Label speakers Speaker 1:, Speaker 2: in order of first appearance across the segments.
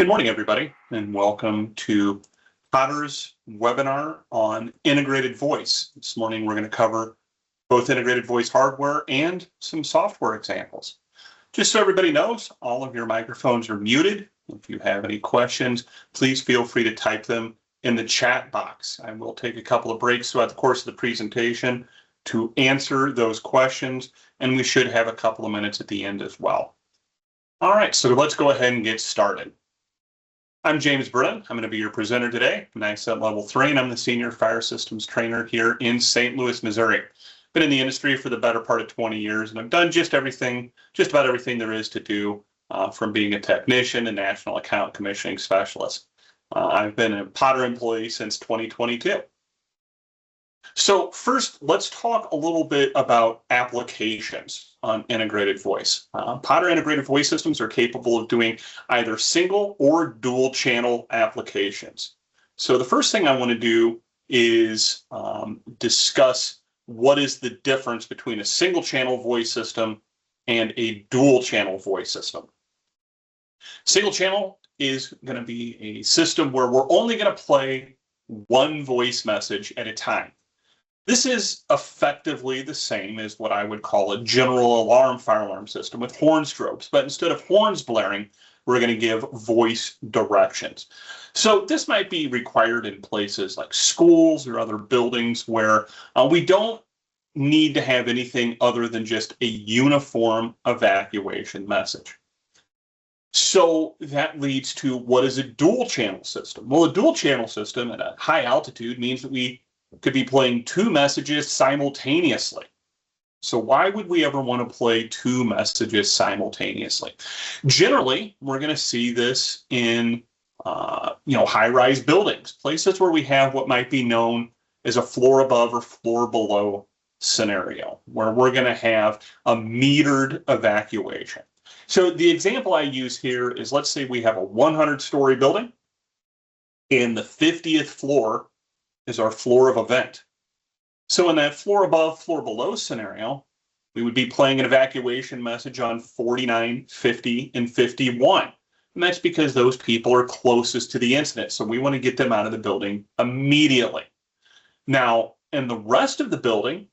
Speaker 1: Good morning, everybody, and welcome to Potter's webinar on integrated voice. This morning, we're going to cover both integrated voice hardware and some software examples. Just so everybody knows, all of your microphones are muted. If you have any questions, please feel free to type them in the chat box. I will take a couple of breaks throughout the course of the presentation to answer those questions, and we should have a couple of minutes at the end as well. All right, so let's go ahead and get started. I'm James Brennan. I'm going to be your presenter today. I'm NICET Level 3, and I'm the Senior Fire Systems Trainer here in St. Louis, Missouri. Been in the industry for the better part of 20 years, and I've done just about everything there is to do, from being a technician and national account commissioning specialist. I've been a Potter employee since 2022. So first, let's talk a little bit about applications on integrated voice. Potter integrated voice systems are capable of doing either single or dual channel applications. So the first thing I want to do is discuss what is the difference between a single channel voice system and a dual channel voice system. Single channel is going to be a system where we're only going to play one voice message at a time. This is effectively the same as what I would call a general alarm fire alarm system with horn strobes, but instead of horns blaring, we're going to give voice directions. So this might be required in places like schools or other buildings where we don't need to have anything other than just a uniform evacuation message. So that leads to what is a dual channel system? Well, a dual channel system at a high altitude means that we could be playing two messages simultaneously. So why would we ever want to play two messages simultaneously? Generally, we're going to see this in high-rise buildings, places where we have what might be known as a floor above or floor below scenario, where we're going to have a metered evacuation. So the example I use here is, let's say we have a 100-story building, and the 50th floor is our floor of event. So in that floor above, floor below scenario, we would be playing an evacuation message on 49, 50, and 51. And that's because those people are closest to the incident. So we want to get them out of the building immediately. Now, in the rest of the building,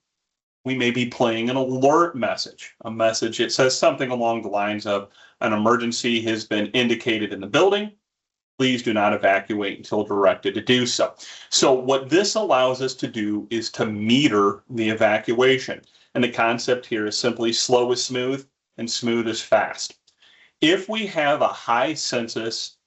Speaker 1: we may be playing an alert message, a message that says something along the lines of an emergency has been indicated in the building. Please do not evacuate until directed to do so. So what this allows us to do is to meter the evacuation. And the concept here is simply slow is smooth and smooth is fast. If we have a high census,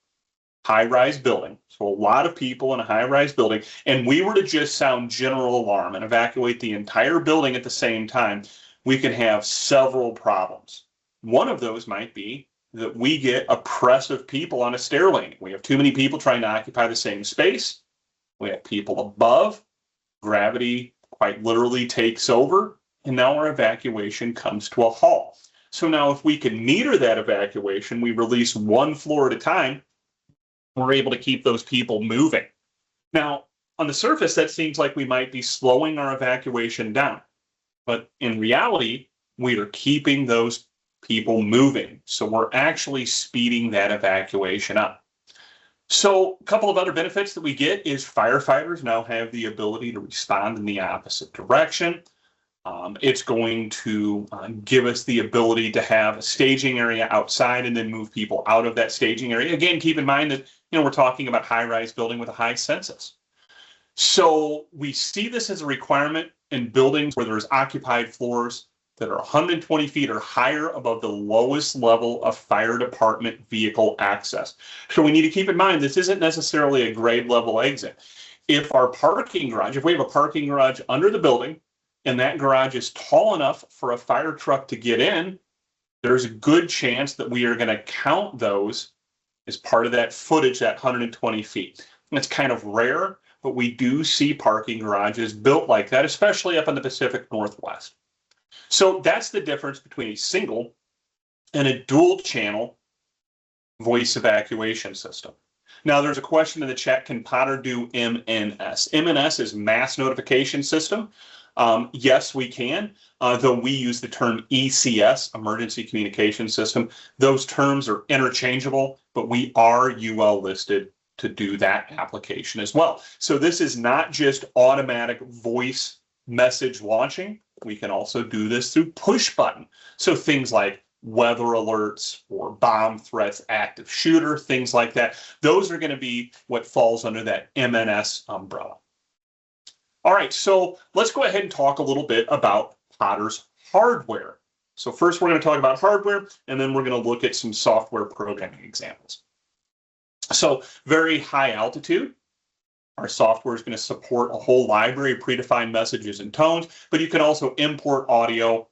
Speaker 1: high-rise building, so a lot of people in a high-rise building, and we were to just sound general alarm and evacuate the entire building at the same time, we can have several problems. One of those might be that we get a press of people on a stair landing. We have too many people trying to occupy the same space. We have people above. Gravity quite literally takes over, and now our evacuation comes to a halt. So now if we can meter that evacuation, we release one floor at a time, we're able to keep those people moving. Now, on the surface, that seems like we might be slowing our evacuation down. But in reality, we are keeping those people moving. So we're actually speeding that evacuation up. So a couple of other benefits that we get is firefighters now have the ability to respond in the opposite direction. It's going to give us the ability to have a staging area outside and then move people out of that staging area. Again, keep in mind that we're talking about high-rise building with a high census. So we see this as a requirement in buildings where there's occupied floors that are 120 feet or higher above the lowest level of fire department vehicle access. So we need to keep in mind this isn't necessarily a grade level exit. If we have a parking garage under the building and that garage is tall enough for a fire truck to get in, there's a good chance that we are going to count those as part of that footage, that 120 feet. And it's kind of rare, but we do see parking garages built like that, especially up in the Pacific Northwest. So that's the difference between a single and a dual channel voice evacuation system. Now there's a question in the chat, can Potter do MNS? MNS is mass notification system. Yes, we can, though we use the term ECS, Emergency Communication System. Those terms are interchangeable, but we are UL listed to do that application as well. So this is not just automatic voice message launching. We can also do this through push button. So things like weather alerts or bomb threats, active shooter, things like that. Those are going to be what falls under that MNS umbrella. All right, so let's go ahead and talk a little bit about Potter's hardware. So first we're going to talk about hardware, and then we're going to look at some software programming examples. So very high altitude. Our software is going to support a whole library of predefined messages and tones, but you can also import audio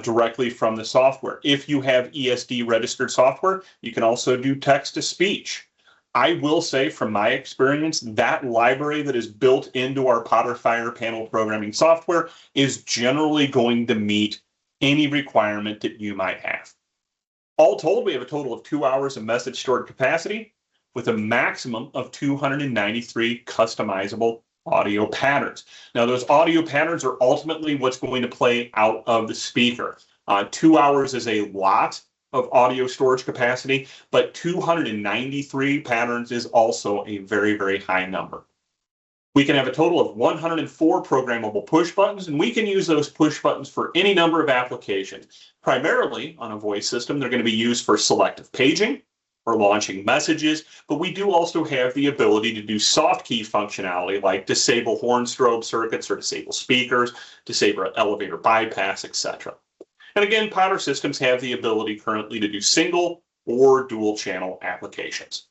Speaker 1: directly from the software. If you have ESD registered software, you can also do text to speech. I will say from my experience, that library that is built into our Potter Fire Panel programming software is generally going to meet any requirement that you might have. All told, we have a total of 2 hours of message stored capacity with a maximum of 293 customizable audio patterns. Now, those audio patterns are ultimately what's going to play out of the speaker. 2 hours is a lot of audio storage capacity, but 293 patterns is also a very, very high number. We can have a total of 104 programmable push buttons, and we can use those push buttons for any number of applications. Primarily on a voice system, they're going to be used for selective paging or launching messages, but we do also have the ability to do soft key functionality like disable horn strobe circuits or disable speakers, disable elevator bypass, etc. And again, Potter systems have the ability currently to do single or dual channel applications.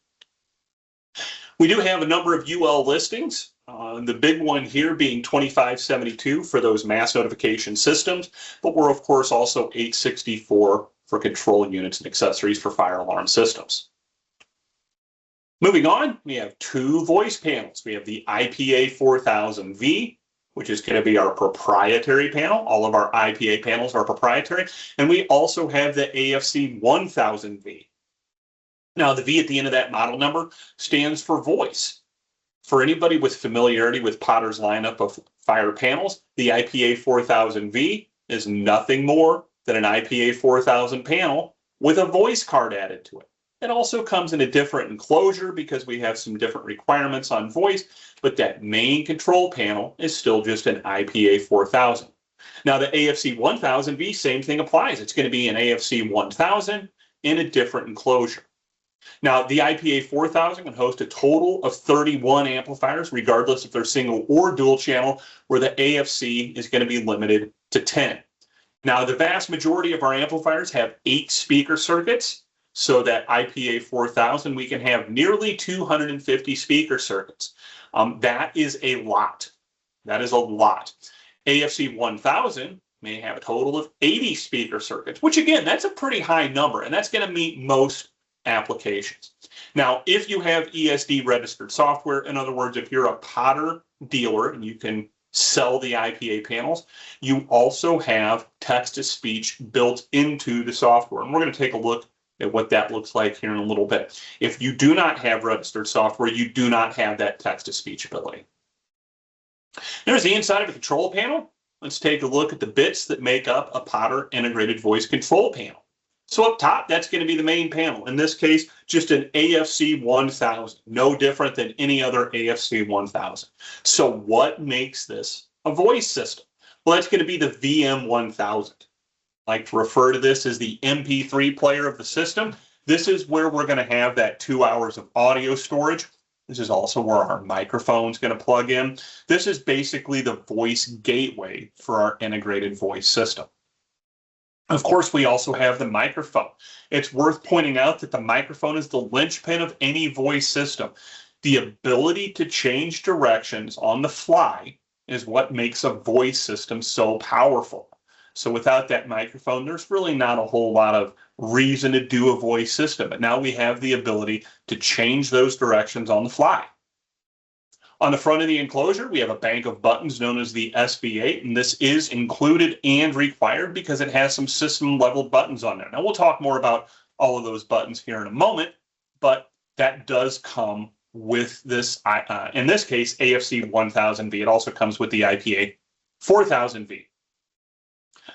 Speaker 1: We do have a number of UL listings, the big one here being 2572 for those mass notification systems, but we're of course also 864 for control units and accessories for fire alarm systems. Moving on, we have two voice panels. We have the IPA 4000V, which is going to be our proprietary panel. All of our IPA panels are proprietary. And we also have the AFC 1000V. Now, the V at the end of that model number stands for voice. For anybody with familiarity with Potter's lineup of fire panels, the IPA 4000V is nothing more than an IPA 4000 panel with a voice card added to it. It also comes in a different enclosure because we have some different requirements on voice, but that main control panel is still just an IPA 4000. Now the AFC 1000V, same thing applies. It's going to be an AFC 1000 in a different enclosure. Now the IPA 4000 can host a total of 31 amplifiers, regardless if they're single or dual channel, where the AFC is going to be limited to 10. Now the vast majority of our amplifiers have 8 speaker circuits. So that IPA 4000, we can have nearly 250 speaker circuits. That is a lot. That is a lot. AFC 1000 may have a total of 80 speaker circuits, which again, that's a pretty high number, and that's going to meet most applications. Now, if you have ESD registered software, in other words, if you're a Potter dealer and you can sell the IPA panels, you also have text-to-speech built into the software. And we're going to take a look at what that looks like here in a little bit. If you do not have registered software, you do not have that text-to-speech ability. There's the inside of a control panel. Let's take a look at the bits that make up a Potter integrated voice control panel. So up top, that's going to be the main panel. In this case, just an AFC 1000, no different than any other AFC 1000. So what makes this a voice system? Well, that's going to be the VM 1000. I like to refer to this as the MP3 player of the system. This is where we're going to have that 2 hours of audio storage. This is also where our microphone's going to plug in. This is basically the voice gateway for our integrated voice system. Of course, we also have the microphone. It's worth pointing out that the microphone is the linchpin of any voice system. The ability to change directions on the fly is what makes a voice system so powerful. So without that microphone, there's really not a whole lot of reason to do a voice system. But now we have the ability to change those directions on the fly. On the front of the enclosure, we have a bank of buttons known as the SB8, and this is included and required because it has some system-level buttons on there. Now, we'll talk more about all of those buttons here in a moment, but that does come with this, in this case, AFC 1000V. It also comes with the IPA 4000V.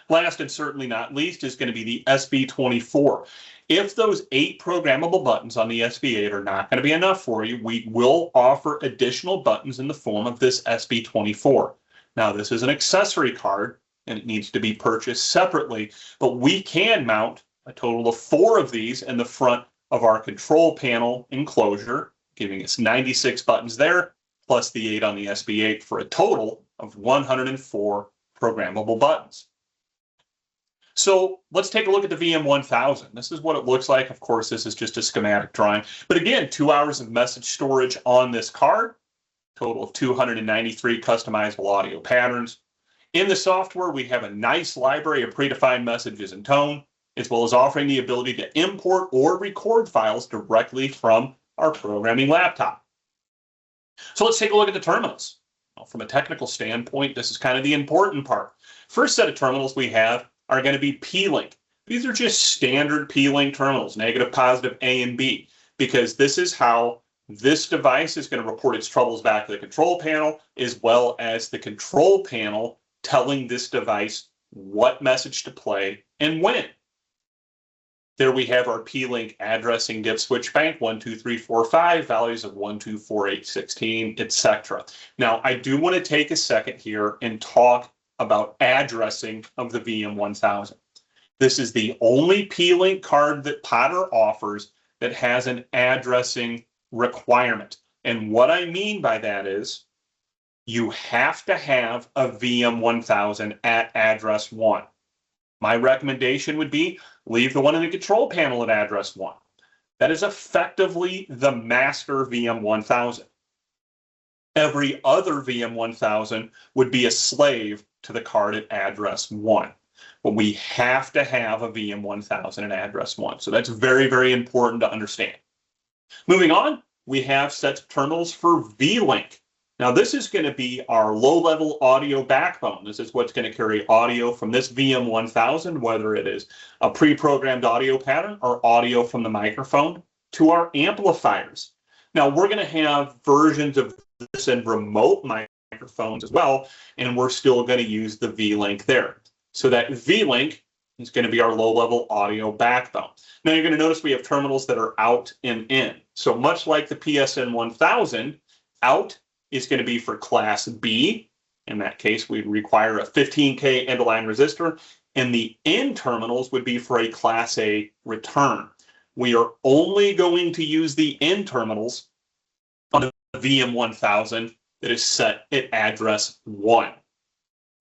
Speaker 1: Last and certainly not least is going to be the SB24. If those 8 programmable buttons on the SB8 are not going to be enough for you, we will offer additional buttons in the form of this SB24. Now, this is an accessory card, and it needs to be purchased separately, but we can mount a total of 4 of these in the front of our control panel enclosure, giving us 96 buttons there, plus the 8 on the SB8 for a total of 104 programmable buttons. So let's take a look at the VM1000. This is what it looks like. Of course, this is just a schematic drawing. But again, 2 hours of message storage on this card, total of 293 customizable audio patterns. In the software, we have a nice library of predefined messages and tone, as well as offering the ability to import or record files directly from our programming laptop. So let's take a look at the terminals. Well, from a technical standpoint, this is kind of the important part. First set of terminals we have are going to be P-Link. These are just standard P-Link terminals, negative, positive, A and B, because this is how this device is going to report its troubles back to the control panel, as well as the control panel telling this device what message to play and when. There we have our P-Link addressing diff switch bank 1, 2, 3, 4, 5, values of 1, 2, 4, 8, 16, etc. Now, I do want to take a second here and talk about addressing of the VM1000. This is the only P-Link card that Potter offers that has an addressing requirement. And what I mean by that is you have to have a VM1000 at address 1. My recommendation would be leave the one in the control panel at address 1. That is effectively the master VM1000. Every other VM1000 would be a slave to the card at address 1. But we have to have a VM1000 at address 1. So that's very, very important to understand. Moving on, we have sets of terminals for V-Link. Now, this is going to be our low-level audio backbone. This is what's going to carry audio from this VM1000, whether it is a pre-programmed audio pattern or audio from the microphone, to our amplifiers. Now, we're going to have versions of this in remote microphones as well, and we're still going to use the V-Link there. So that V-Link is going to be our low-level audio backbone. Now, you're going to notice we have terminals that are out and in. So much like the PSN 1000, out is going to be for class B. In that case, we'd require a 15K end-of-line resistor, and the in terminals would be for a class A return. We are only going to use the in terminals on the VM1000 that is set at address 1.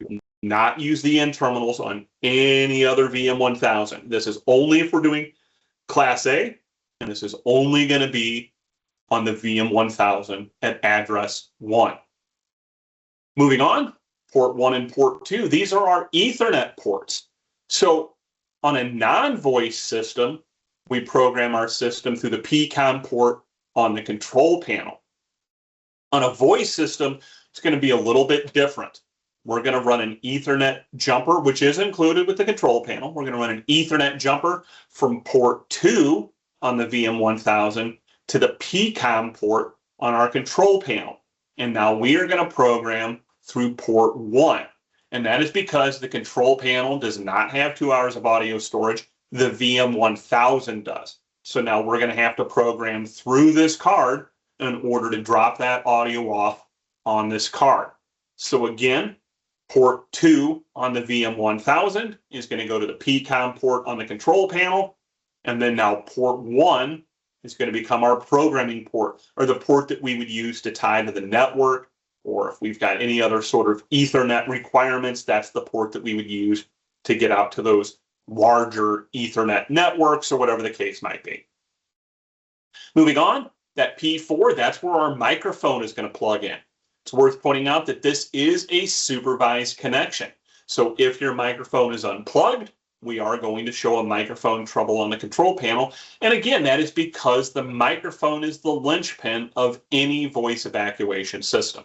Speaker 1: We will not use the in terminals on any other VM1000. This is only if we're doing class A, and this is only going to be on the VM1000 at address 1. Moving on, port 1 and port 2. These are our Ethernet ports. So on a non-voice system, we program our system through the PCOM port on the control panel. On a voice system, it's going to be a little bit different. We're going to run an Ethernet jumper, which is included with the control panel. We're going to run an Ethernet jumper from port 2 on the VM1000 to the PCOM port on our control panel. And now we are going to program through port 1. And that is because the control panel does not have 2 hours of audio storage. The VM1000 does. So now we're going to have to program through this card in order to drop that audio off on this card. So again, port 2 on the VM1000 is going to go to the PCOM port on the control panel. And then now port 1 is going to become our programming port, or the port that we would use to tie to the network, or if we've got any other sort of Ethernet requirements, that's the port that we would use to get out to those larger Ethernet networks or whatever the case might be. Moving on, that P4, that's where our microphone is going to plug in. It's worth pointing out that this is a supervised connection. So if your microphone is unplugged, we are going to show a microphone trouble on the control panel. And again, that is because the microphone is the linchpin of any voice evacuation system.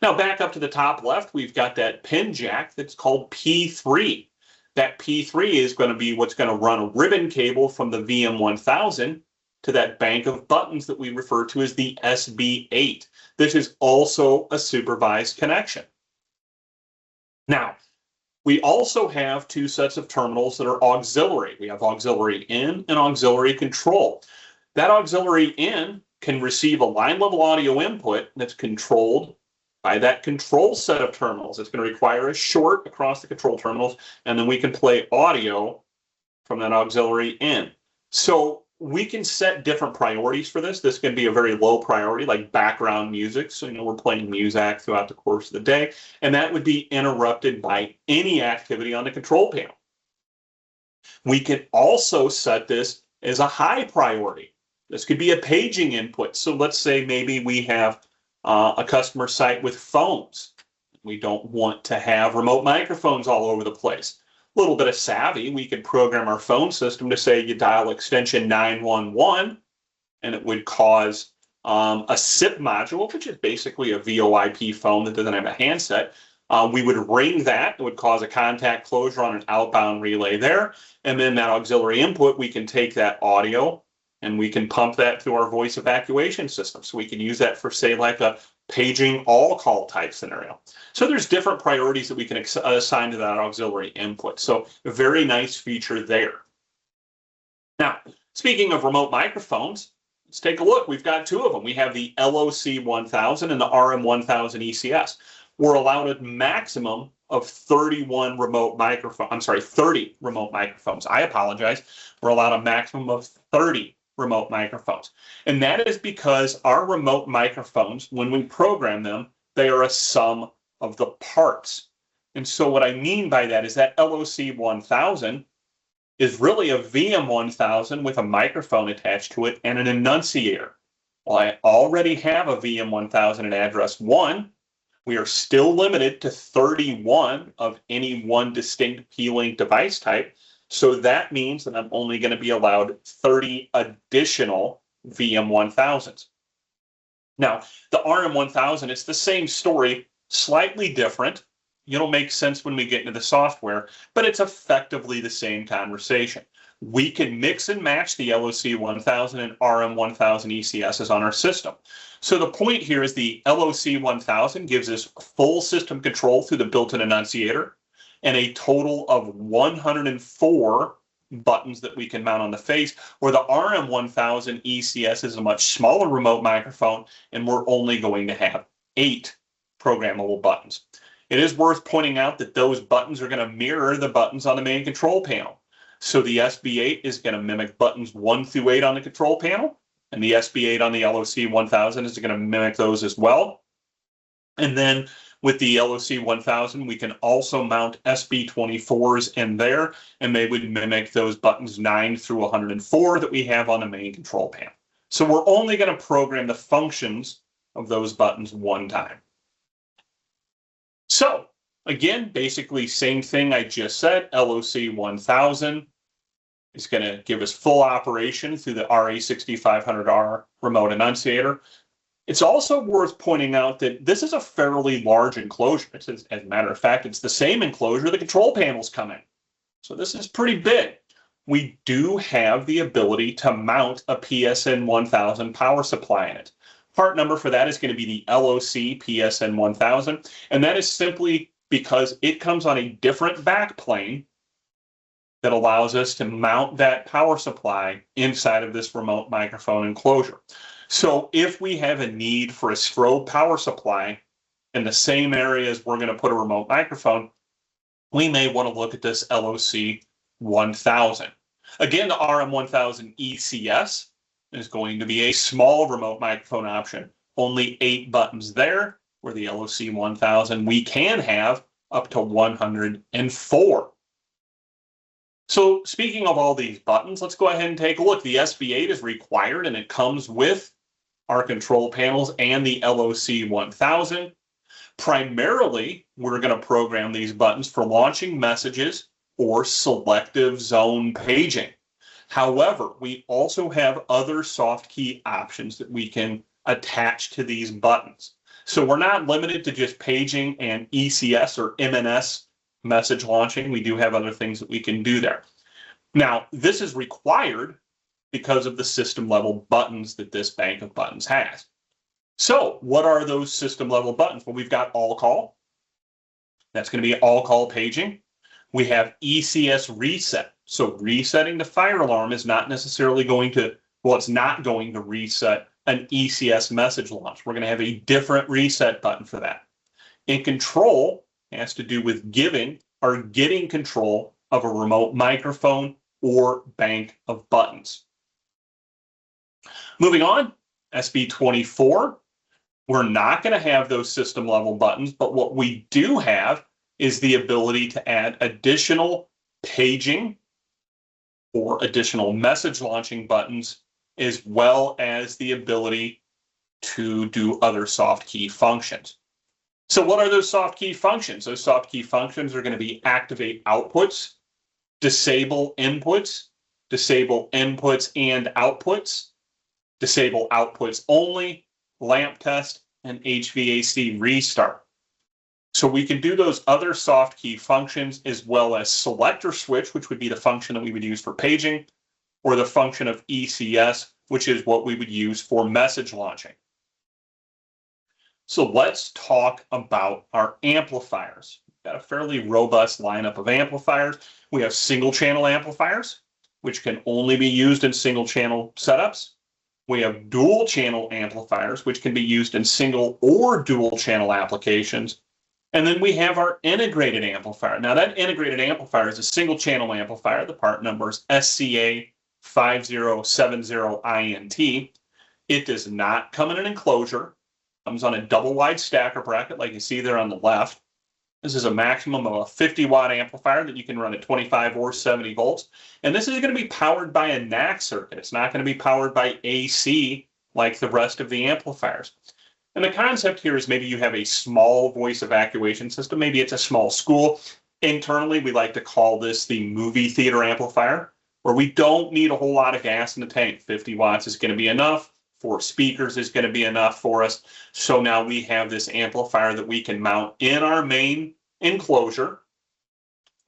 Speaker 1: Now back up to the top left, we've got that pin jack that's called P3. That P3 is going to be what's going to run a ribbon cable from the VM1000 to that bank of buttons that we refer to as the SB8. This is also a supervised connection. Now, we also have two sets of terminals that are auxiliary. We have auxiliary in and auxiliary control. That auxiliary in can receive a line level audio input that's controlled by that control set of terminals. It's going to require a short across the control terminals, and then we can play audio from that auxiliary in. So we can set different priorities for this. This can be a very low priority, like background music. So, we're playing Muzak throughout the course of the day, and that would be interrupted by any activity on the control panel. We can also set this as a high priority. This could be a paging input. So let's say maybe we have a customer site with phones. We don't want to have remote microphones all over the place. A little bit of savvy, we could program our phone system to say you dial extension 911, and it would cause a SIP module, which is basically a VoIP phone that doesn't have a handset. We would ring that. It would cause a contact closure on an outbound relay there. And then that auxiliary input, we can take that audio and we can pump that through our voice evacuation system. So we can use that for, say, like a paging all call type scenario. So there's different priorities that we can assign to that auxiliary input. So a very nice feature there. Now, speaking of remote microphones, let's take a look. We've got two of them. We have the LOC1000 and the RM1000 ECS. We're allowed a maximum of 31 remote microphones. I'm sorry, 30 remote microphones. I apologize. We're allowed a maximum of 30 remote microphones. And that is because our remote microphones, when we program them, they are a sum of the parts. And so what I mean by that is that LOC1000 is really a VM1000 with a microphone attached to it and an enunciator. Well, I already have a VM1000 at address 1. We are still limited to 31 of any one distinct P-Link device type. So that means that I'm only going to be allowed 30 additional VM1000s. Now, the RM1000, it's the same story, slightly different. It'll make sense when we get into the software, but it's effectively the same conversation. We can mix and match the LOC1000 and RM1000 ECSs on our system. So the point here is the LOC1000 gives us full system control through the built-in enunciator and a total of 104 buttons that we can mount on the face, where the RM1000 ECS is a much smaller remote microphone, and we're only going to have 8 programmable buttons. It is worth pointing out that those buttons are going to mirror the buttons on the main control panel. So the SB8 is going to mimic buttons 1 through 8 on the control panel, and the SB8 on the LOC1000 is going to mimic those as well. And then with the LOC1000, we can also mount SB24s in there, and they would mimic those buttons 9 through 104 that we have on the main control panel. So we're only going to program the functions of those buttons one time. So again, basically same thing I just said. LOC1000 is going to give us full operation through the RA6500R remote enunciator. It's also worth pointing out that this is a fairly large enclosure. As a matter of fact, it's the same enclosure the control panels come in. So this is pretty big. We do have the ability to mount a PSN 1000 power supply in it. Part number for that is going to be the LOC PSN 1000, and that is simply because it comes on a different back plane that allows us to mount that power supply inside of this remote microphone enclosure. So if we have a need for a strobe power supply in the same area as we're going to put a remote microphone, we may want to look at this LOC 1000. Again, the RM1000 ECS is going to be a small remote microphone option. Only 8 buttons there, where the LOC 1000 we can have up to 104. So speaking of all these buttons, let's go ahead and take a look. The SB8 is required, and it comes with our control panels and the LOC 1000. Primarily, we're going to program these buttons for launching messages or selective zone paging. However, we also have other soft key options that we can attach to these buttons. So we're not limited to just paging and ECS or MNS message launching. We do have other things that we can do there. Now, this is required because of the system level buttons that this bank of buttons has. So what are those system level buttons? Well, we've got all call, That's going to be all call paging. We have ECS reset. So resetting the fire alarm is not necessarily going to, well, it's not going to reset an ECS message launch. We're going to have a different reset button for that. And control has to do with giving or getting control of a remote microphone or bank of buttons. Moving on, SB24, we're not going to have those system level buttons, but what we do have is the ability to add additional paging or additional message launching buttons, as well as the ability to do other soft key functions. So what are those soft key functions? Those soft key functions are going to be activate outputs, disable inputs and outputs, disable outputs only, lamp test, and HVAC restart. So we can do those other soft key functions as well as selector switch, which would be the function that we would use for paging, or the function of ECS, which is what we would use for message launching. So let's talk about our amplifiers. We've got a fairly robust lineup of amplifiers. We have single channel amplifiers, which can only be used in single channel setups. We have dual channel amplifiers, which can be used in single or dual channel applications. And then we have our integrated amplifier. Now that integrated amplifier is a single channel amplifier. The part number is SCA5070INT. It does not come in an enclosure. It comes on a double wide stacker bracket like you see there on the left. This is a maximum of a 50 watt amplifier that you can run at 25 or 70 volts. And this is going to be powered by a NAC circuit. It's not going to be powered by AC like the rest of the amplifiers. And the concept here is maybe you have a small voice evacuation system. Maybe it's a small school. Internally, we like to call this the movie theater amplifier, where we don't need a whole lot of gas in the tank. 50 watts is going to be enough. 4 speakers is going to be enough for us. So now we have this amplifier that we can mount in our main enclosure.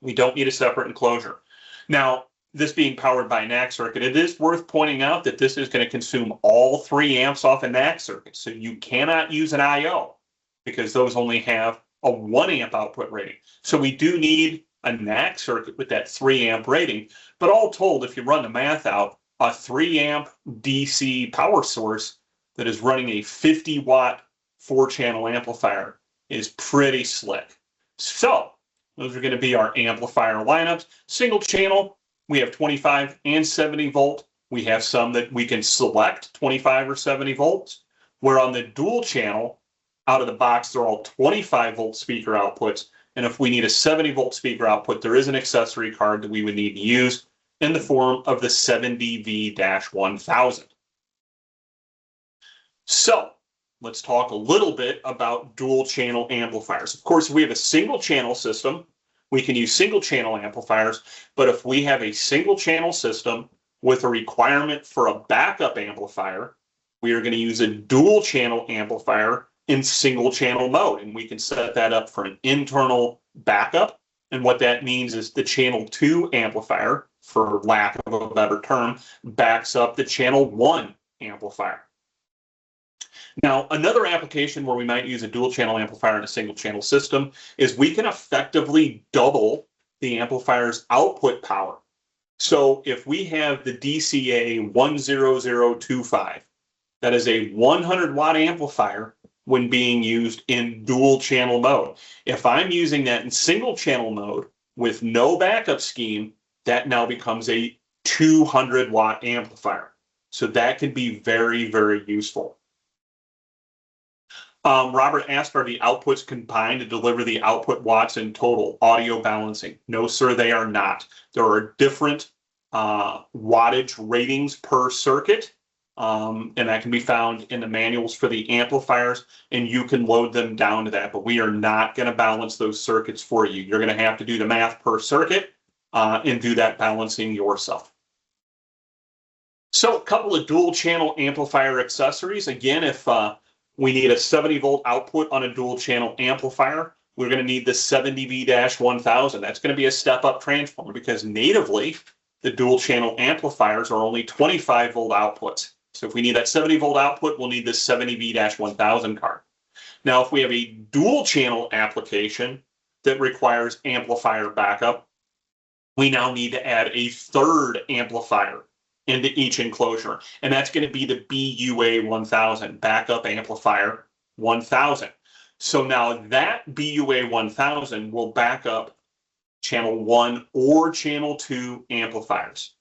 Speaker 1: We don't need a separate enclosure. Now, this being powered by a NAC circuit, it is worth pointing out that this is going to consume all 3 amps off a NAC circuit. So you cannot use an IO because those only have a 1 amp output rating. So we do need a NAC circuit with that 3 amp rating. But all told, if you run the math out, a 3 amp DC power source that is running a 50 watt 4-channel amplifier is pretty slick. So those are going to be our amplifier lineups. Single channel, we have 25 and 70 volt. We have some that we can select 25 or 70 volts. Where on the dual channel, out of the box, they're all 25 volt speaker outputs. And if we need a 70 volt speaker output, there is an accessory card that we would need to use in the form of the 7DV-1000. So let's talk a little bit about dual channel amplifiers. Of course, if we have a single channel system, we can use single channel amplifiers, but if we have a single channel system with a requirement for a backup amplifier, we are going to use a dual channel amplifier in single channel mode, and we can set that up for an internal backup. And what that means is the channel 2 amplifier, for lack of a better term, backs up the channel 1 amplifier. Now, another application where we might use a dual channel amplifier in a single channel system is we can effectively double the amplifier's output power. So if we have the DCA 10025, that is a 100 watt amplifier when being used in dual channel mode. If I'm using that in single channel mode with no backup scheme, that now becomes a 200 watt amplifier. So that can be very, very useful. Robert asked, are the outputs combined to deliver the output watts in total audio balancing? No, sir, they are not. There are different wattage ratings per circuit, and that can be found in the manuals for the amplifiers, and you can load them down to that, but we are not going to balance those circuits for you. You're going to have to do the math per circuit and do that balancing yourself. So a couple of dual channel amplifier accessories. Again, if we need a 70 volt output on a dual channel amplifier, we're going to need the 7DV-1000. That's going to be a step up transformer because natively the dual channel amplifiers are only 25 volt outputs. So if we need that 70 volt output, we'll need this 7DV-1000 card. Now, if we have a dual channel application, that requires amplifier backup, we now need to add a third amplifier into each enclosure, and that's going to be the BUA 1000, backup amplifier 1000. So now that BUA 1000 will back up channel 1 or channel 2 amplifiers.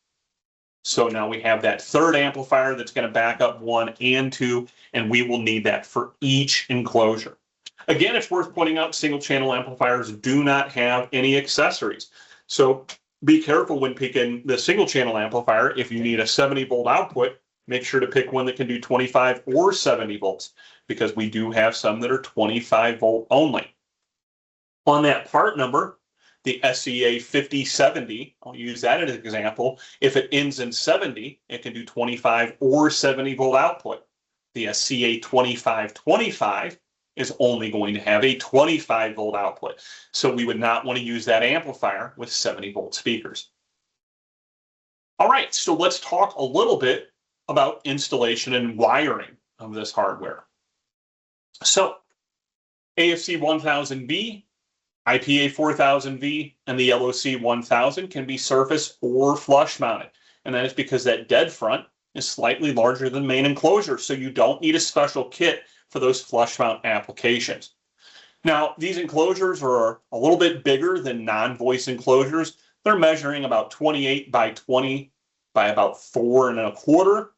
Speaker 1: So now we have that third amplifier that's going to back up 1 and 2, and we will need that for each enclosure. Again, it's worth pointing out single channel amplifiers do not have any accessories. So be careful when picking the single channel amplifier. If you need a 70 volt output, make sure to pick one that can do 25 or 70 volts, because we do have some that are 25 volt only. On that part number, the SCA 5070, I'll use that as an example. If it ends in 70, it can do 25 or 70 volt output. The SCA 2525 is only going to have a 25 volt output. So we would not want to use that amplifier with 70 volt speakers. All right, so let's talk a little bit about installation and wiring of this hardware. So AFC 1000V, IPA 4000V, and the LOC 1000 can be surface or flush mounted. And that is because that dead front is slightly larger than main enclosure, so you don't need a special kit for those flush mount applications. Now, these enclosures are a little bit bigger than non-voice enclosures. They're measuring about 28 by 20 by about 4 1/4,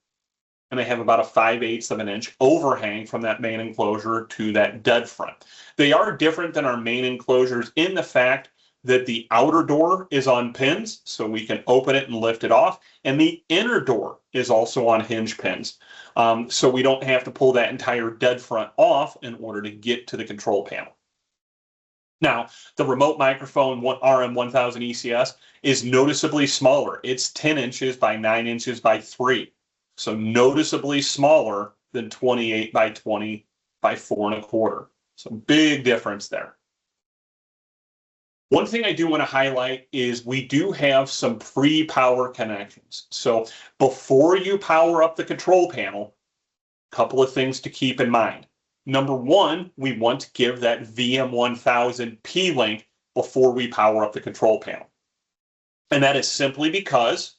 Speaker 1: and they have about a 5/8 of an inch overhang from that main enclosure to that dead front. They are different than our main enclosures in the fact that the outer door is on pins, so we can open it and lift it off, and the inner door is also on hinge pins. So we don't have to pull that entire dead front off in order to get to the control panel. Now, the remote microphone RM1000 ECS is noticeably smaller. It's 10 inches by 9 inches by 3. So noticeably smaller than 28 by 20 by 4 1/4. So big difference there. One thing I do want to highlight is we do have some pre-power connections. So before you power up the control panel, a couple of things to keep in mind. Number one, we want to give that VM1000 P-Link before we power up the control panel. And that is simply because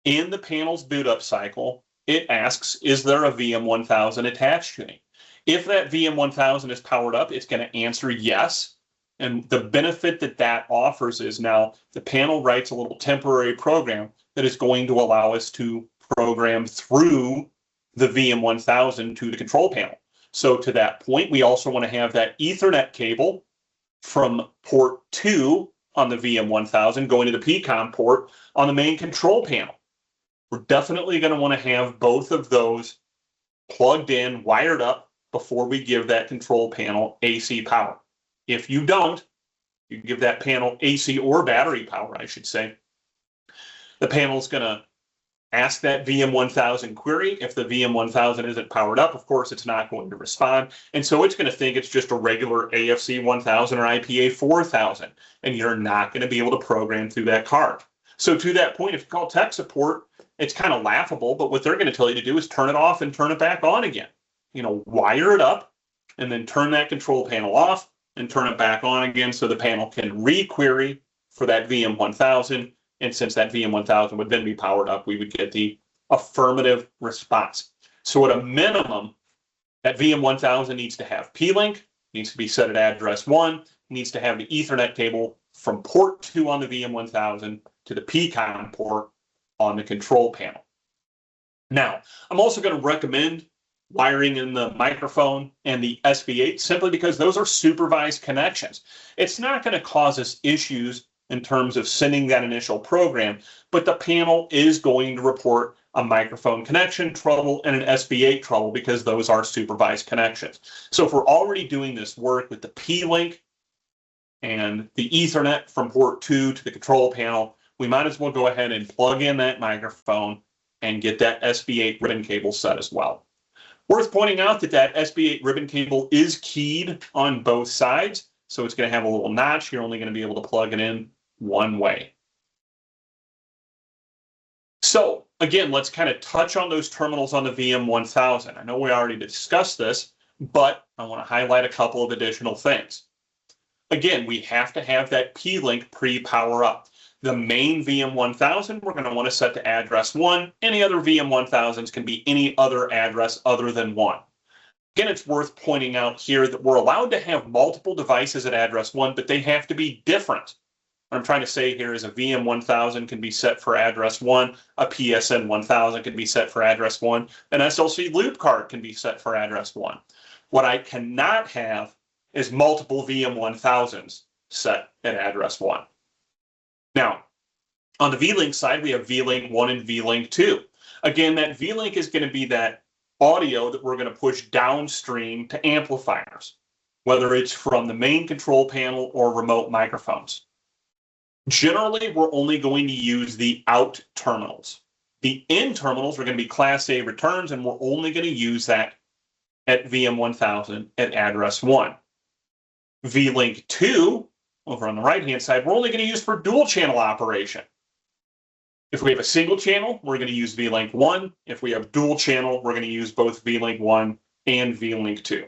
Speaker 1: in the panel's boot up cycle, it asks, is there a VM1000 attached to me? If that VM1000 is powered up, it's going to answer yes. And the benefit that that offers is now the panel writes a little temporary program that is going to allow us to program through the VM1000 to the control panel. So to that point, we also want to have that Ethernet cable from port 2 on the VM1000 going to the PCOM port on the main control panel. We're definitely going to want to have both of those plugged in, wired up before we give that control panel AC power. If you don't, you give that panel AC or battery power, I should say. The panel's going to ask that VM1000 query. If the VM1000 isn't powered up, of course, it's not going to respond. And so it's going to think it's just a regular AFC 1000 or IPA 4000, and you're not going to be able to program through that card. So to that point, if you call tech support, it's kind of laughable, but what they're going to tell you to do is turn it off and turn it back on again. You know, wire it up and then turn that control panel off and turn it back on again so the panel can re-query for that VM1000. And since that VM1000 would then be powered up, we would get the affirmative response. So at a minimum, that VM1000 needs to have P-Link, needs to be set at address 1, needs to have the Ethernet cable from port 2 on the VM1000 to the PCOM port on the control panel. Now, I'm also going to recommend wiring in the microphone and the SB8 simply because those are supervised connections. It's not going to cause us issues in terms of sending that initial program, but the panel is going to report a microphone connection trouble and an SB8 trouble because those are supervised connections. So if we're already doing this work with the P-Link and the Ethernet from port 2 to the control panel, we might as well go ahead and plug in that microphone and get that SB8 ribbon cable set as well. Worth pointing out that that SB8 ribbon cable is keyed on both sides, so it's going to have a little notch. You're only going to be able to plug it in one way. So again, let's kind of touch on those terminals on the VM1000. I know we already discussed this, but I want to highlight a couple of additional things. Again, we have to have that P-Link pre-power up. The main VM1000, we're going to want to set to address 1. Any other VM1000s can be any other address other than 1. Again, it's worth pointing out here that we're allowed to have multiple devices at address 1, but they have to be different. What I'm trying to say here is a VM1000 can be set for address 1, a PSN 1000 can be set for address 1, an SLC loop card can be set for address 1. What I cannot have is multiple VM1000s set at address 1. Now, on the V-Link side, we have V-Link 1 and V-Link 2. Again, that V-Link is going to be that audio that we're going to push downstream to amplifiers, whether it's from the main control panel or remote microphones. Generally, we're only going to use the out terminals. The in terminals are going to be Class A returns, and we're only going to use that at VM1000 at address 1. V-Link 2, over on the right-hand side, we're only going to use for dual channel operation. If we have a single channel, we're going to use V-Link 1. If we have dual channel, we're going to use both V-Link 1 and V-Link 2.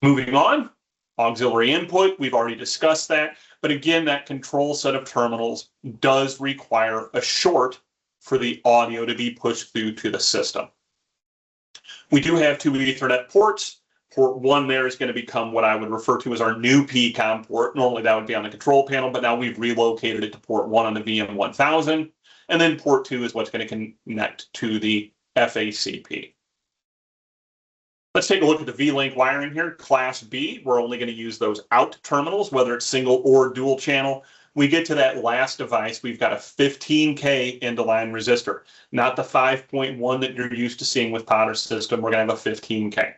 Speaker 1: Moving on, auxiliary input, we've already discussed that. But again, that control set of terminals does require a short for the audio to be pushed through to the system. We do have 2 Ethernet ports. Port 1 there is going to become what I would refer to as our new PCOM port. Normally that would be on the control panel, but now we've relocated it to port 1 on the VM1000. And then port 2 is what's going to connect to the FACP. Let's take a look at the V-Link wiring here. Class B, we're only going to use those out terminals, whether it's single or dual channel. We get to that last device, we've got a 15K end-of-line resistor, not the 5.1 that you're used to seeing with Potter's system. We're going to have a 15K.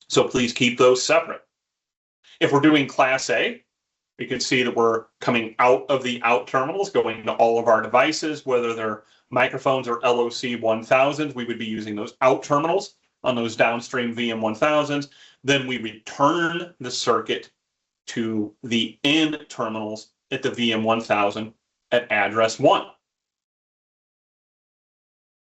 Speaker 1: So please keep those separate. If we're doing Class A, we can see that we're coming out of the out terminals, going to all of our devices, whether they're microphones or LOC 1000s, we would be using those out terminals on those downstream VM1000s. Then we return the circuit to the in terminals at the VM1000 at address 1.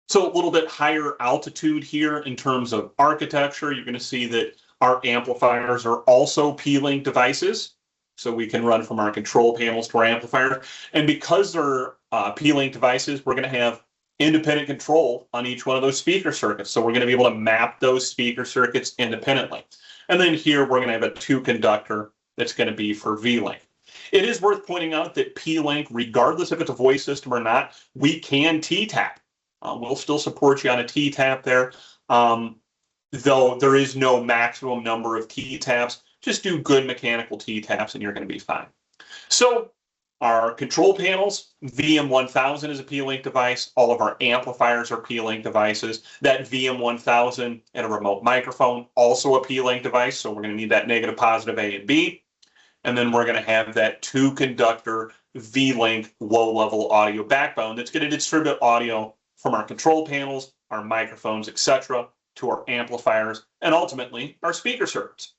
Speaker 1: So a little bit higher altitude here in terms of architecture. You're going to see that our amplifiers are also P-Link devices. So we can run from our control panels to our amplifiers. And because they're P-Link devices, we're going to have independent control on each one of those speaker circuits. So we're going to be able to map those speaker circuits independently. And then here we're going to have a 2-conductor that's going to be for V-Link. It is worth pointing out that P-Link, regardless if it's a voice system or not, we can T-tap. We'll still support you on a T-tap there, though there is no maximum number of T-taps. Just do good mechanical T-taps and you're going to be fine. So our control panels, VM1000 is a P-Link device. All of our amplifiers are P-Link devices. That VM1000 and a remote microphone, also a P-Link device. So we're going to need that negative, positive A and B. And then we're going to have that 2-conductor V-Link low-level audio backbone that's going to distribute audio from our control panels, our microphones, etc., to our amplifiers, and ultimately our speaker circuits.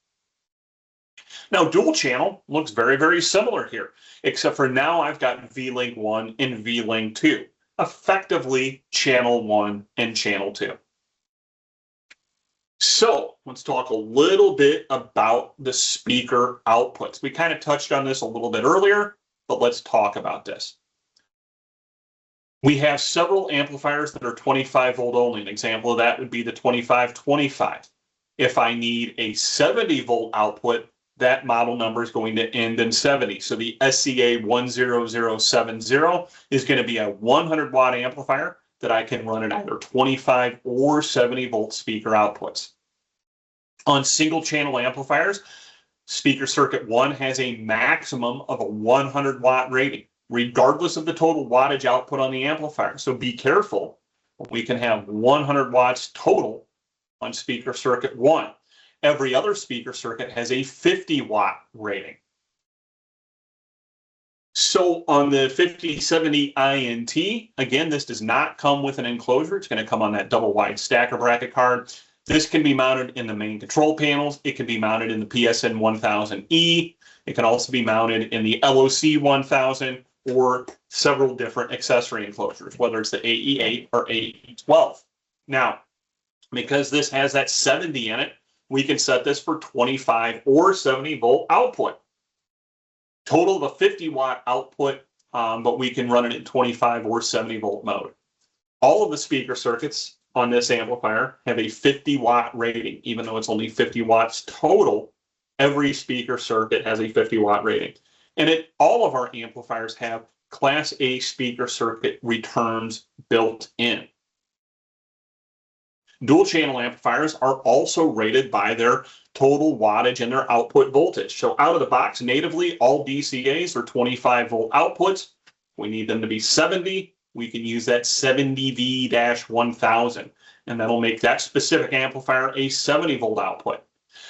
Speaker 1: Now, dual channel looks very, very similar here, except for now I've got V-Link 1 and V-Link 2, effectively channel 1 and channel 2. So let's talk a little bit about the speaker outputs. We kind of touched on this a little bit earlier, but let's talk about this. We have several amplifiers that are 25 volt only. An example of that would be the 2525. If I need a 70 volt output, that model number is going to end in 70. So the SCA 10070 is going to be a 100 watt amplifier that I can run at either 25 or 70 volt speaker outputs. On single channel amplifiers, speaker circuit 1 has a maximum of a 100 watt rating, regardless of the total wattage output on the amplifier. So be careful. We can have 100 watts total on speaker circuit 1. Every other speaker circuit has a 50 watt rating. So on the 5070 INT, again, this does not come with an enclosure. It's going to come on that double wide stacker bracket card. This can be mounted in the main control panels. It can be mounted in the PSN 1000E. It can also be mounted in the LOC 1000 or several different accessory enclosures, whether it's the AE8 or AE12. Now, because this has that 70 in it, we can set this for 25 or 70 volt output. Total of a 50 watt output, but we can run it in 25 or 70 volt mode. All of the speaker circuits on this amplifier have a 50 watt rating, even though it's only 50 watts total. Every speaker circuit has a 50 watt rating. And all of our amplifiers have Class A speaker circuit returns built in. Dual channel amplifiers are also rated by their total wattage and their output voltage. So out of the box, natively, all DCAs are 25 volt outputs. We need them to be 70. We can use that 70V-1000, and that'll make that specific amplifier a 70 volt output.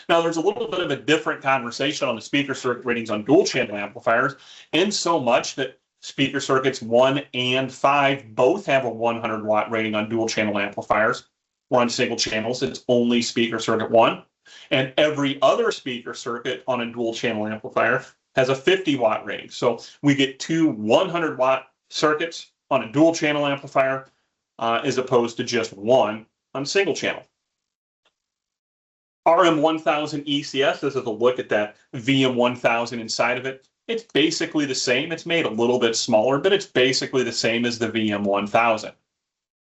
Speaker 1: Now, there's a little bit of a different conversation on the speaker circuit ratings on dual channel amplifiers, in so much that speaker circuits 1 and 5 both have a 100 watt rating on dual channel amplifiers. Or on single channels, it's only speaker circuit 1. And every other speaker circuit on a dual channel amplifier has a 50 watt rating. So we get two 100 watt circuits on a dual channel amplifier as opposed to just one on single channel. RM1000 ECS, this is a look at that VM1000 inside of it. It's basically the same. It's made a little bit smaller, but it's basically the same as the VM1000.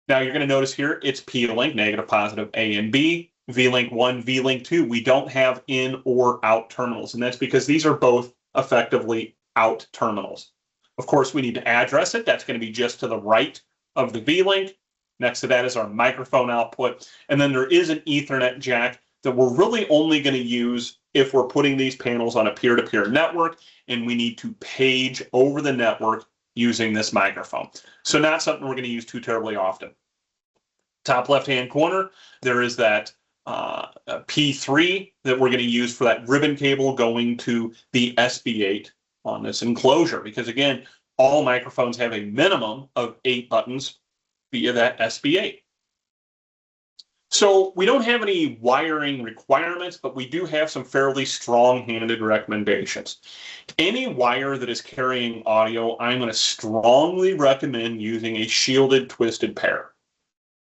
Speaker 1: Now you're going to notice here, it's P-Link, negative, positive, A and B, V-Link 1, V-Link 2. We don't have in or out terminals, and that's because these are both effectively out terminals. Of course, we need to address it. That's going to be just to the right of the V-Link. Next to that is our microphone output. And then there is an Ethernet jack that we're really only going to use if we're putting these panels on a peer-to-peer network, and we need to page over the network using this microphone. So not something we're going to use too terribly often. Top left-hand corner, there is that P3 that we're going to use for that ribbon cable going to the SB8 on this enclosure, because again, all microphones have a minimum of 8 buttons via that SB8. So we don't have any wiring requirements, but we do have some fairly strong-handed recommendations. Any wire that is carrying audio, I'm going to strongly recommend using a shielded twisted pair.